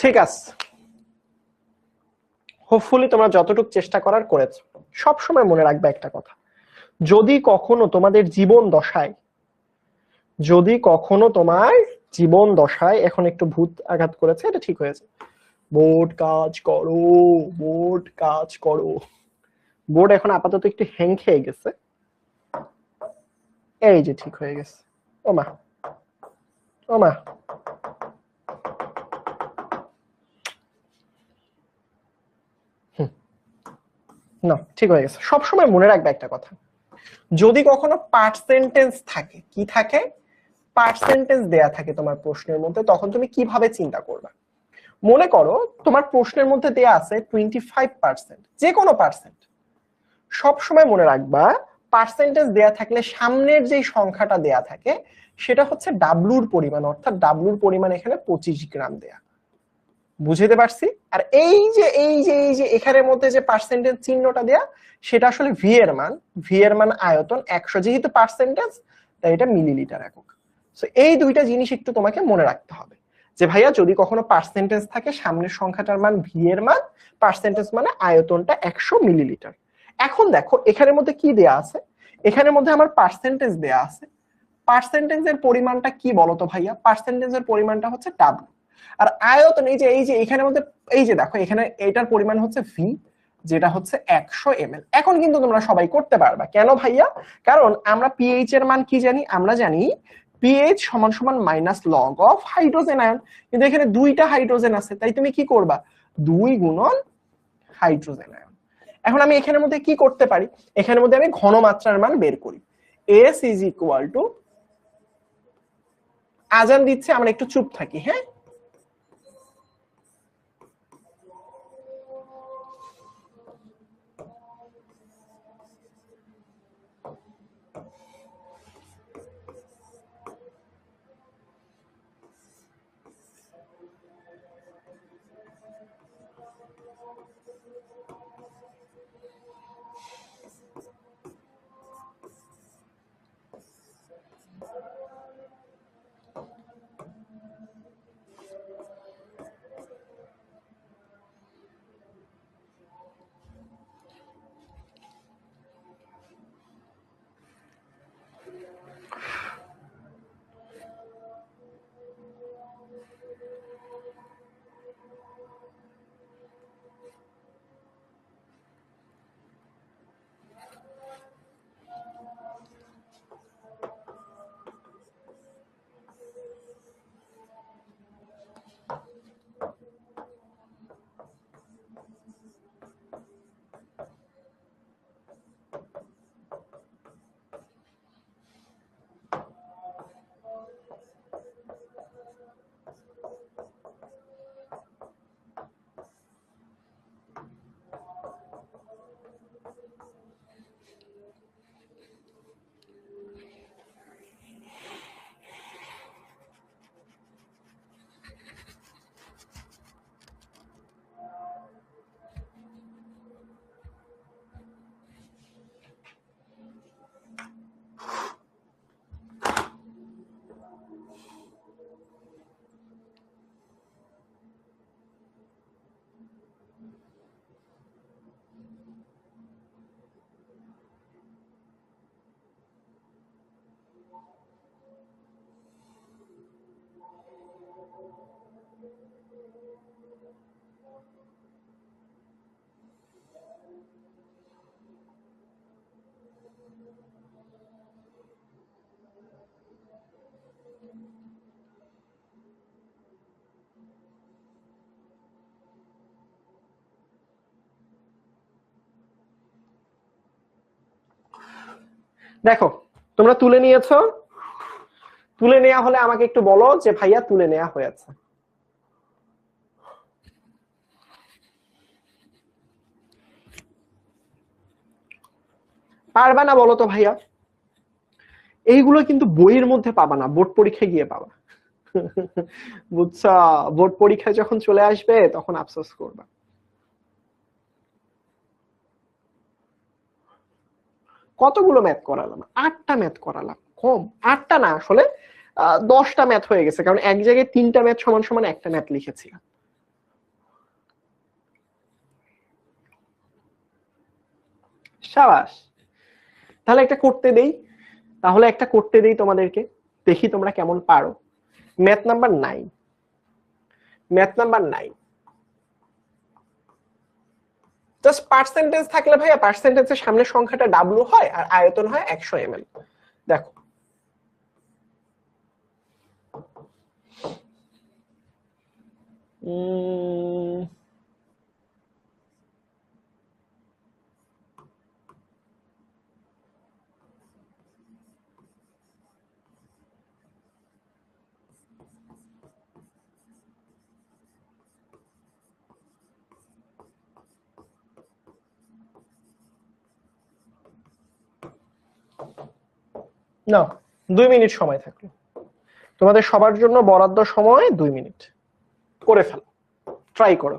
ঠিক আছে, হোপফুলি তোমরা যতটুকু চেষ্টা করার করেছো। সবসময় মনে রাখবে একটা কথা, যদি কখনো তোমাদের জীবন দশায়, যদি কখনো তোমার জীবন দশায়, এখন একটু ভূত আঘাত করেছে, এটা ঠিক হয়েছে, বোর্ড কাজ করো, বোর্ড কাজ করো। বোর্ড এখন আপাতত একটু হ্যাং খেয়ে গেছে, এই যে ঠিক হয়ে গেছে। ওমা ওমা, না ঠিক হয়ে গেছে। সবসময় মনে রাখবে একটা কথা, যদি কখনো পার্সেন্টেজ থাকে, কি থাকে, পার্সেন্টেজ দেয়া থাকে তোমার প্রশ্নের মধ্যে, তখন তুমি কিভাবে চিন্তা করবে। মনে করো তোমার প্রশ্নের মধ্যে দেয়া আছে 25%, যে কোনো পার্সেন্ট। সবসময় মনে রাখবা পার্সেন্টেজ দেয়া থাকলে সামনের যে সংখ্যাটা দেয়া থাকে সেটা হচ্ছে ডাব্লুর পরিমাণ, অর্থাৎ ডাব্লুর পরিমাণ এখানে 25 গ্রাম দেয়া। বুঝতে পারছি? আর এই যে এখানের মধ্যে যে পার্সেন্টেজ চিহ্নটা দেয়া, সেটা আসলে ভি এর মান, ভি এর মান আয়তন 100, যেহেতু পার্সেন্টেজ তাই এটা মিলিলিটার একক। সো এই দুইটা জিনিস একটু তোমাকে মনে রাখতে হবে, যে ভাইয়া যদি কখনো পার্সেন্টেজ থাকে সামনের সংখ্যাটার মান ভি এর মান, পার্সেন্টেজ মানে আয়তনটা 100 মিলিলিটার। এখন দেখো এখানের মধ্যে কি দেয়া আছে, এখানের মধ্যে আমার পার্সেন্টেজ দেয়া আছে, পার্সেন্টেজের পরিমাণটা কি বলতো ভাইয়া, পার্সেন্টেজের পরিমাণটা হচ্ছে ডাব্লু। আর আয়তন এই যে এখানের মধ্যে, এই যে দেখো এখানে এটার পরিমাণ হচ্ছে ভি, যেটা হচ্ছে 100 ml। এখন কিন্তু তোমরা সবাই করতে পারবা, কেন ভাইয়া, কারণ আমরা পিএইচ এর মান কি জানি, আমরা জানি পিএইচ সমান সমান minus log of hydrogen ion, কিন্তু এখানে দুইটা হাইড্রোজেন আছে, তাই তুমি কি করবা, 2 গুণন হাইড্রোজেন আয়ন। এখন আমি এখানের মধ্যে কি করতে পারি, এখানের মধ্যে আমি ঘনমাত্রার মান বের করি, এস ইজ ইকুয়াল টু, আজান দিচ্ছে আমরা একটু চুপ থাকি, হ্যাঁ। দেখো তোমরা তুলে নিয়েছো, তুলে নেওয়া হলে আমাকে একটু বলো যে ভাইয়া তুলে নেওয়া হয়েছে। পারবা না বলো তো ভাইয়া? এইগুলো কিন্তু বইয়ের মধ্যে পাবা না, বোর্ড পরীক্ষায় গিয়ে পাবা। বুঝছো? বোর্ড পরীক্ষায় যখন চলে আসবে তখন আফসোস করবা। কতগুলো ম্যাথ করালাম? 8টা ম্যাথ করালাম, কম? 8টা না, আসলে 10টা ম্যাথ হয়ে গেছে, কারণ এক জায়গায় 3টা ম্যাথ সমান সমান একটা ম্যাথ লিখেছিলাম। সাবাস। তাহলে একটা করতে দেই, তোমাদেরকে, দেখি তোমরা কেমন পারো। Math number 9, math number 9। Just percentage থাকলে ভাইয়া, পার্সেন্টেজের সামনে সংখ্যাটা ডাব্লু হয় আর আয়তন হয় 100 ml। দেখো না, 2 মিনিট সময় থাকলো তোমাদের সবার জন্য, বরাদ্দ সময় 2 মিনিট। করে ফেলো, ট্রাই করো।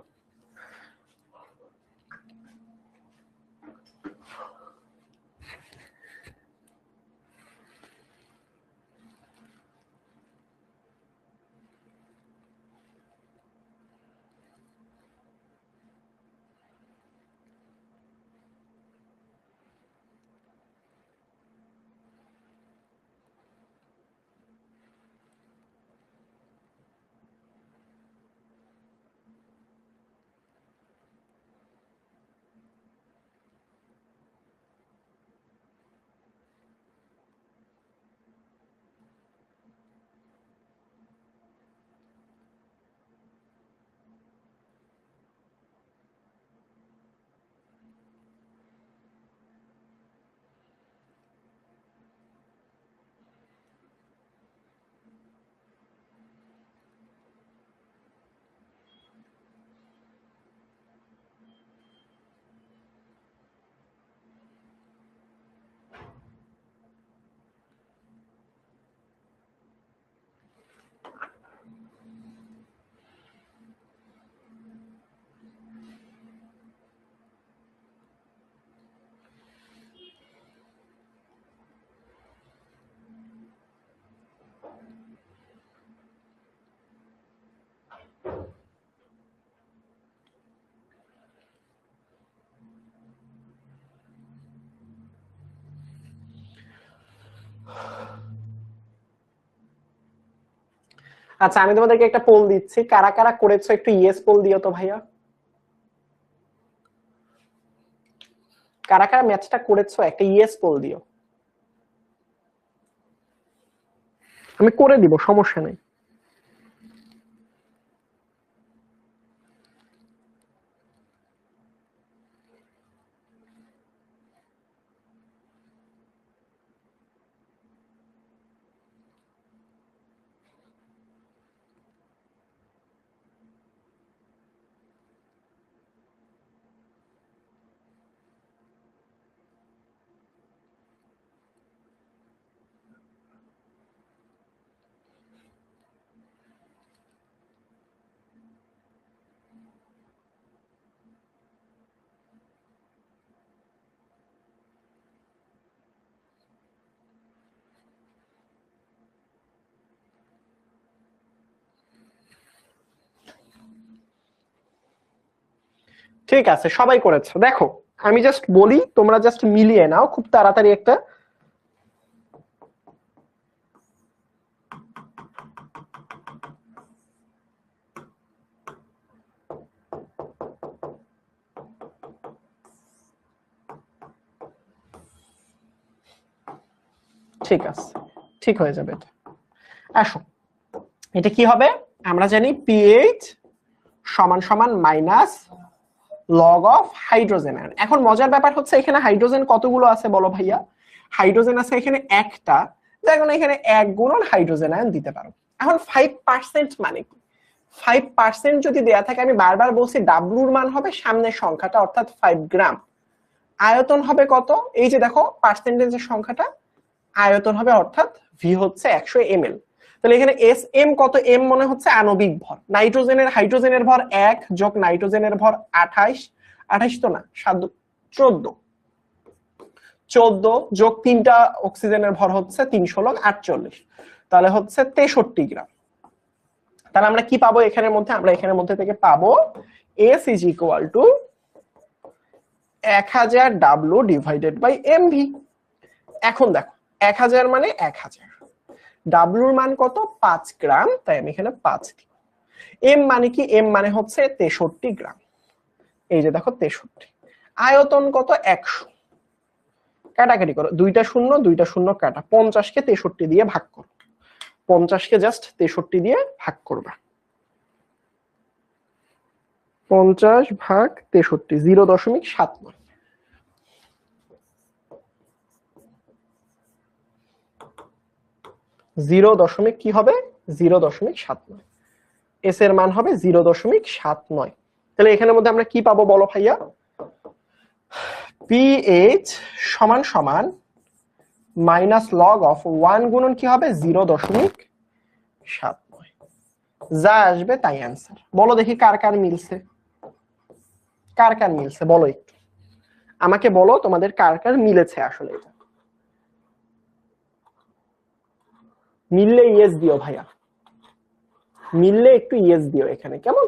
আচ্ছা, আমি তোমাদেরকে একটা পোল দিচ্ছি, কারা কারা করেছো একটু ইয়েস পোল দিও তো ভাইয়া। কারা কারা ম্যাচটা করেছো একটা ইয়েস পোল দিও। আমি করে দিব, সমস্যা নেই। ঠিক আছে, সবাই করেছো। দেখো আমি জাস্ট বলি, তোমরা জাস্ট মিলিয়ে নাও খুব তাড়াতাড়ি একটা। ঠিক আছে, ঠিক হয়ে যাবে এটা। আসো, এটা কি হবে? আমরা জানি পিএইচ সমান সমান minus log of hydrogen ion. এখন মজার ব্যাপার হচ্ছে এখানে হাইড্রোজেন কতগুলো আছে বলো ভাইয়া? হাইড্রোজেন আছে এখানে একটা, যেমন এখানে 1 গুণন হাইড্রোজেন আয়ন দিতে পারো। এখন 5% মানে কি? 5% যদি দেয়া থাকে, আমি বারবার বলছি ডাব্লুর মান হবে সামনের সংখ্যাটা অর্থাৎ 5 গ্রাম। আয়তন হবে কত? এই যে দেখো পার্সেন্টেজের সংখ্যাটা, আয়তন হবে অর্থাৎ ভি হচ্ছে 100 ml। তাহলে এখানে এস এম কত? এম মনে হচ্ছে আণবিক ভর। হাইড্রোজেনের ভর 1 যোগ নাইট্রোজেনের ভর 28, 28 তো না 14 যোগ 3টা অক্সিজেনের ভর হচ্ছে 3 লগ 48, তাহলে হচ্ছে 63 গ্রাম। তাহলে আমরা কি পাবো এখানের মধ্যে? আমরা এখানের মধ্যে থেকে পাবো S is equal to 1000 W divided by MV. এখন দেখো 1000 মানে 1000, ডাব্লুর মান কত? 5 গ্রাম, তাই আমি এখানে 5 দিব। এম মানে কি? এম মানে হচ্ছে 63 গ্রাম। এই যে দেখো 63। আয়তন কত? 100। কাটাকাটি করো, 2টা শূন্য কাটা, 50 কে 63 দিয়ে ভাগ করো, 50 কে জাস্ট 63 দিয়ে ভাগ করবা। 50 ভাগ 63, 0.79। কি হবে? 0.79। এস এর মান হবে 0.79। তাহলে এখানের মধ্যে আমরা কি পাবো বলো ভাইয়া? পিএইচ সমান সমান মাইনাস লগ অফ 1 গুণন কি হবে? 0.79। যা আসবে তাই অ্যান্সার। বলো দেখি কার কার মিলছে, কার কার মিলছে বলো একটু আমাকে বলো, তোমাদের কার কার মিলেছে আসলে। এটা মিললে ইয়েস দিও ভাইয়া, মিললে একটু ইয়েস দিও এখানে, কেমন?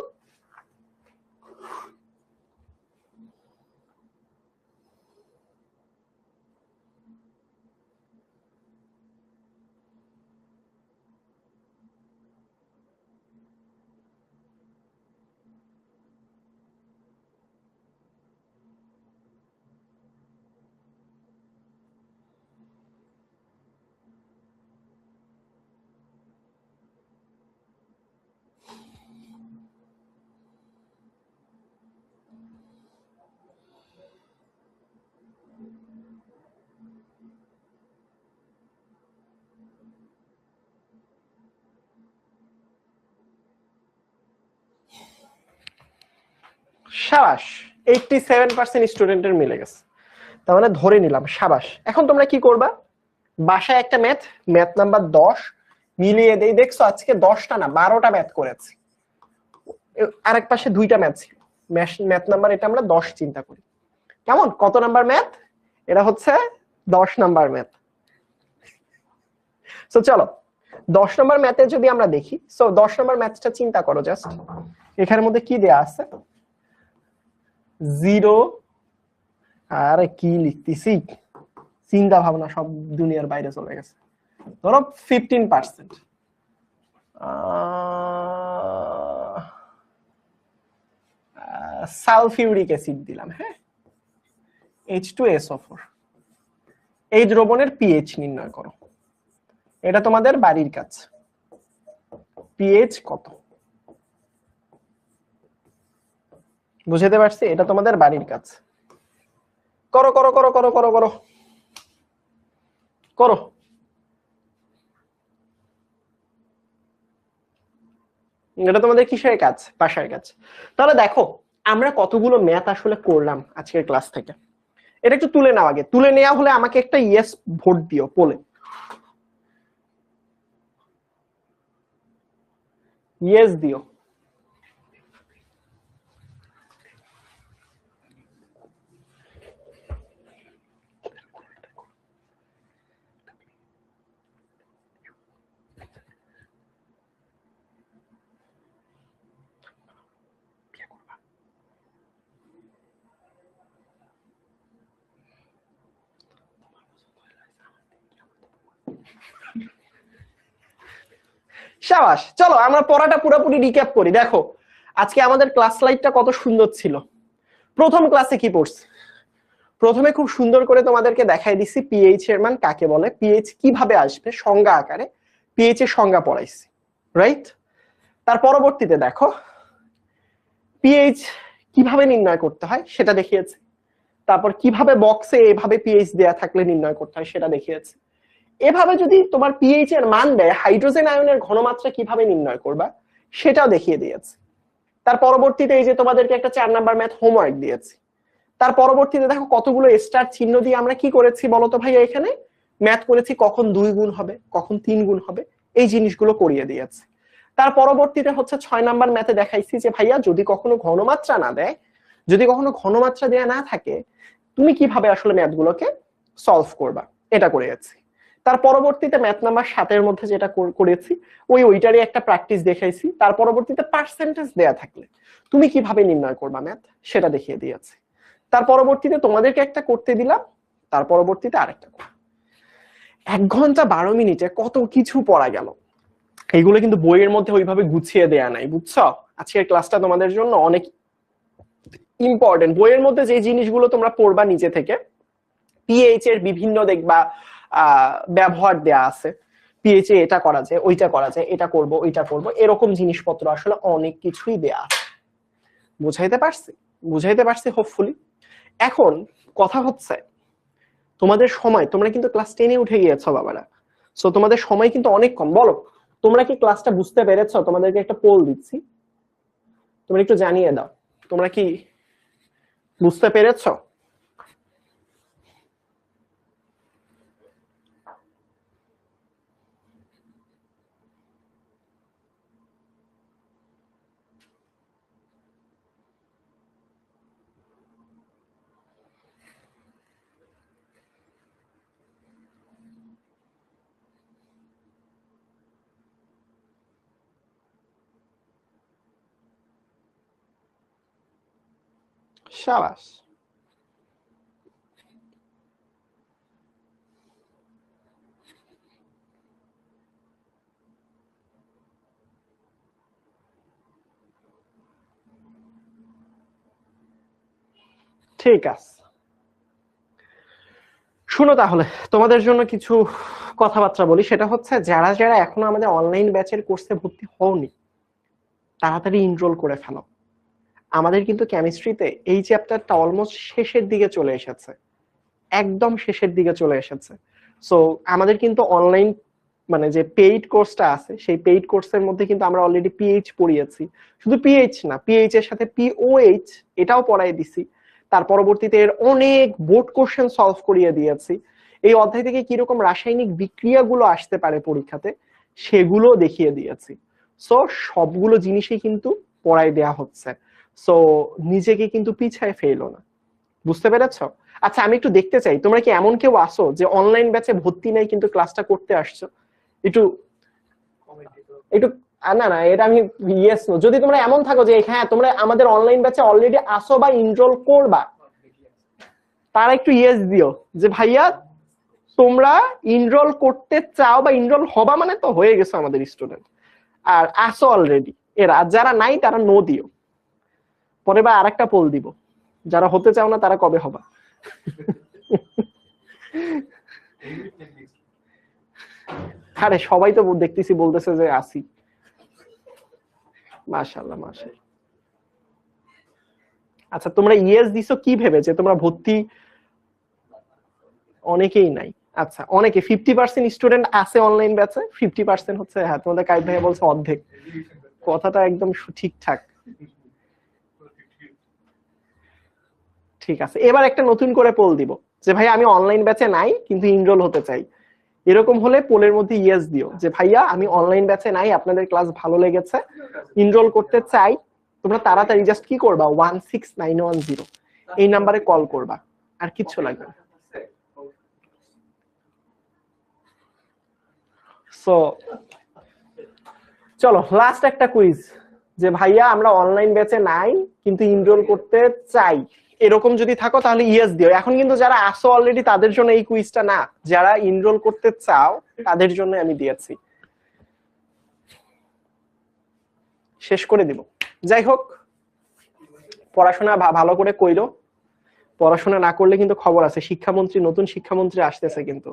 সাবাস, 87% স্টুডেন্টের মিলে গেছে, তার মানে ধরে নিলাম সাবাস। এখন তোমরা কি করবা? বাসায় একটা ম্যাথ নাম্বার 10 মিলিয়ে দেই। দেখছো আজকে 10টা না 12টা ম্যাথ করেছি, আরেক পাশে 2টা ম্যাথ ছিল। ম্যাথ নাম্বার এটা আমরা 10 চিন্তা করি, কেমন? কত নাম্বার ম্যাথ? এটা হচ্ছে 10 নাম্বার ম্যাথ। সো চলো 10 নম্বর ম্যাথে যদি আমরা দেখি, সো 10 নম্বর ম্যাথটা চিন্তা করো জাস্ট। এখানের মধ্যে কি দেয়া আছে? 0, আরে কি লিখতেছি, চিন্তা ভাবনা সব দুনিয়ার বাইরে চলে গেছে। ধরো 15% সালফিউরিক অ্যাসিড দিলাম, হ্যাঁ, H2SO4। এই দ্রবণের পিএইচ নির্ণয় করো। এটা তোমাদের বাড়ির কাজ। পিএইচ কত বুঝতে পারছি? এটা তোমাদের বাড়ির কাজ। করো করো করো করো করো করো করো। এটা তোমাদের কিসের কাজ? বাসার কাজ। তাহলে দেখো আমরা কতগুলো ম্যাথ আসলে করলাম আজকের ক্লাস থেকে। এটা একটু তুলে নাও আগে। তুলে নেওয়া হলে আমাকে একটা ইয়েস ভোট দিও বলে, ইয়েস দিও। শাবাশ। চলো আমরা পড়াটা পুরোপুরি রিক্যাপ করি। দেখো আজকে আমাদের ক্লাস স্লাইডটা কত সুন্দর ছিল। প্রথম ক্লাসে কি পড়ছি? প্রথমে খুব সুন্দর করে তোমাদেরকে দেখাই দিছি পিএইচ এর মান কাকে বলে, পিএইচ কিভাবে আসবে সংজ্ঞা আকারে, পিএইচ এর সংজ্ঞা পড়াইছি, রাইট? তার পরবর্তীতে দেখো পিএইচ কিভাবে নির্ণয় করতে হয় সেটা দেখিয়েছি, তারপর কিভাবে বক্সে এভাবে পিএইচ দেয়া থাকলে নির্ণয় করতে হয় সেটা দেখিয়েছি। এভাবে যদি তোমার পিএইচ এর মান দেয়, হাইড্রোজেন আয়নের ঘনমাত্রা কিভাবে নির্ণয় করবা সেটাও দেখিয়ে দিয়েছি। তার পরবর্তীতে এই যে তোমাদেরকে একটা 4 নাম্বার ম্যাথ হোমওয়ার্ক দিয়েছি। তার পরবর্তীতে দেখো কতগুলো স্টার চিহ্ন দিয়ে আমরা কি করেছি বলতো ভাইয়া, এখানে ম্যাথ করেছি কখন 2 গুণ হবে, কখন 3 গুণ হবে, এই জিনিসগুলো করিয়ে দিয়েছি। তার পরবর্তীতে হচ্ছে 6 নাম্বার ম্যাথে দেখাইছি যে ভাইয়া যদি কখনো ঘনমাত্রা না দেয়, যদি কখনো ঘনমাত্রা দেয়া না থাকে, তুমি কিভাবে আসলে ম্যাথগুলোকে সলভ করবা, এটা করেছি। তার পরবর্তীতে ম্যাথ নাম্বার 7 এর মধ্যে যেটা করেছি ওইটারই একটা প্র্যাকটিস দেখাইছি। তার পরবর্তীতে পার্সেন্টেজ দেয়া থাকলে তুমি কিভাবে নির্ণয় করবা ম্যাথ সেটা দেখিয়ে দিয়েছি। তার পরবর্তীতে তোমাদেরকে একটা করতে দিলাম, তার পরবর্তীতে আরেকটা। 1 ঘন্টা 12 মিনিটে কত কিছু পড়া গেল, এইগুলো কিন্তু বইয়ের মধ্যে ওইভাবে গুছিয়ে দেয়া নাই, বুঝছো? আজকের ক্লাসটা তোমাদের জন্য অনেক ইম্পর্টেন্ট। বইয়ের মধ্যে যে জিনিসগুলো তোমরা পড়বা নিজে থেকে, পিএইচ এর বিভিন্ন দেখবা ব্যবহার দেয়া আছে, পিএইচ এ এটা করা যায়, ওইটা করা যায়, এটা করব ওইটা করব, এরকম জিনিসপত্র আসলে অনেক কিছুই দেয়া আছে। বুঝাইতে পারছি হোপফুলি। এখন কথা হচ্ছে তোমাদের সময়, তোমরা কিন্তু ক্লাস 10 এ উঠে গিয়েছো বাবারা, সো তোমাদের সময় কিন্তু অনেক কম। বলো তোমরা কি ক্লাসটা বুঝতে পেরেছো? তোমাদেরকে একটা পোল দিচ্ছি, তোমরা একটু জানিয়ে দাও তোমরা কি বুঝতে পেরেছো? শাবাশ। ঠিক আছে, শুনো তাহলে তোমাদের জন্য কিছু কথাবার্তা বলি। সেটা হচ্ছে যারা যারা এখনো আমাদের অনলাইন ব্যাচের কোর্সে ভর্তি হওনি, তাড়াতাড়ি এনরোল করে ফেলো। আমাদের কিন্তু কেমিস্ট্রিতে এই চ্যাপ্টারটা অলমোস্ট শেষের দিকে চলে এসেছে, একদম শেষের দিকে চলে এসেছে। সো আমাদের কিন্তু অনলাইন মানে যে পেইড কোর্সটা আছে, সেই পেইড কোর্সের মধ্যে কিন্তু আমরা অলরেডি পিএইচ পড়িয়েছি। শুধু পিএইচ না, পিএইচ এর সাথে পিওএইচ এটাও পড়াই দিছি। তার পরবর্তীতে এর অনেক বোর্ড কোশ্চেন সলভ করিয়ে দিয়েছি। এই অধ্যায় থেকে কিরকম রাসায়নিক বিক্রিয়াগুলো আসতে পারে পরীক্ষাতে সেগুলো দেখিয়ে দিয়েছি। সো সবগুলো জিনিসই কিন্তু পড়াই দেয়া হচ্ছে। সো নিজেকে কিন্তু পিছায় ফেলো না, বুঝতে পেরেছো? আচ্ছা আমি একটু দেখতে চাই তোমরা কি এমন কেউ আসো যে অনলাইন ব্যাচে ভর্তি নাই কিন্তু ক্লাসটা করতে আসছো? একটু একটু না না, এটা আমি ইয়েস নো, যদি তোমরা এমন থাকো যে হ্যাঁ তোমরা আমাদের অনলাইন ব্যাচে অলরেডি আসো বা এনরোল করবা, তারা একটু ইয়েস দিও যে ভাইয়া তোমরা এনরোল করতে চাও বা এনরোল হবা, মানে তো হয়ে গেছো আমাদের স্টুডেন্ট আর আসো অলরেডি। এরা যারা নাই তারা নো দিও, পরে বা আরেকটা পোল দিব, যারা হতে চাও না তারা কবে হবা। আরে সবাই তো দেখতেছি বলতেছে যে আসি। মাশাআল্লাহ মাশাআল্লাহ। আচ্ছা তোমরা ইয়েস দিছো কি ভেবে যে তোমরা ভর্তি? অনেকেই নাই। আচ্ছা অনেকে 50% স্টুডেন্ট আছে অনলাইন ব্যাচে, 50% হচ্ছে হ্যাঁ তোমাদের কাইদ ভাইয়া বলছে অর্ধেক, কথাটা একদম ঠিকঠাক। ঠিক আছে, এবার একটা নতুন করে পোল দিব যে ভাইয়া আমি অনলাইন ব্যাচে নাই কিন্তু এনরোল হতে চাই। এরকম হলে পোলের মধ্যে ইয়েস দিও যে ভাইয়া আমি অনলাইন ব্যাচে নাই, আপনাদের ক্লাস ভালো লেগেছে, এনরোল করতে চাই। তোমরা তাড়াতাড়ি জাস্ট কি করবা 16910 এই নাম্বারে কল করবা, আর কিচ্ছু লাগবে না। সো চলো লাস্ট একটা কুইজ, যে ভাইয়া আমরা অনলাইন ব্যাচে নাই কিন্তু এনরোল করতে চাই, এরকম যদি থাকো তাহলে ইয়েস দিও। এখন কিন্তু যারা আসো অলরেডি তাদের জন্য এই কুইজটা না, যারা এনরোল করতে চাও তাদের জন্য আমি দিয়েছি। শেষ করে দিব। যাই হোক পড়াশোনা ভালো করে কইরো, পড়াশোনা না করলে কিন্তু খবর আছে, শিক্ষামন্ত্রী, নতুন শিক্ষামন্ত্রী আসতেছে কিন্তু।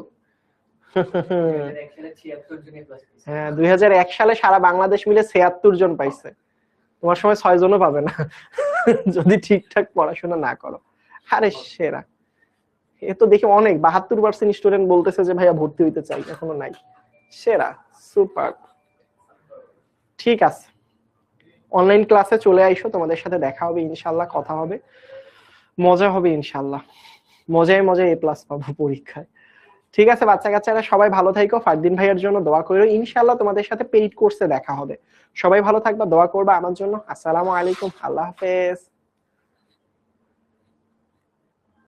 হ্যাঁ 2001 সালে সারা বাংলাদেশ মিলে 76 জন পাইছে, তোমার সময় 6 জনও পাবে না যদি ঠিকঠাক পড়াশোনা না করো। আরে সেরা, এ তো দেখি অনেক 72% স্টুডেন্ট বলতেছে যে ভাইয়া ভর্তি হইতে চাই, এখনো নাই। সেরা, সুপার। ঠিক আছে, অনলাইন ক্লাসে চলে আইসো, তোমাদের সাথে দেখা হবে ইনশাল্লাহ, কথা হবে, মজা হবে ইনশাল্লাহ, মজায় মজায় এ প্লাস পাবো পরীক্ষায়। ঠিক আছে বাচ্চা কাচ্চারা, সবাই ভালো থাকো, ফারদিন ভাইয়ের জন্য দোয়া করো, ইনশাল্লাহ তোমাদের সাথে পেইড কোর্সে দেখা হবে। সবাই ভালো থাকবা, দোয়া করবা আমার জন্য। আসসালামু আলাইকুম, আল্লাহ হাফেজ।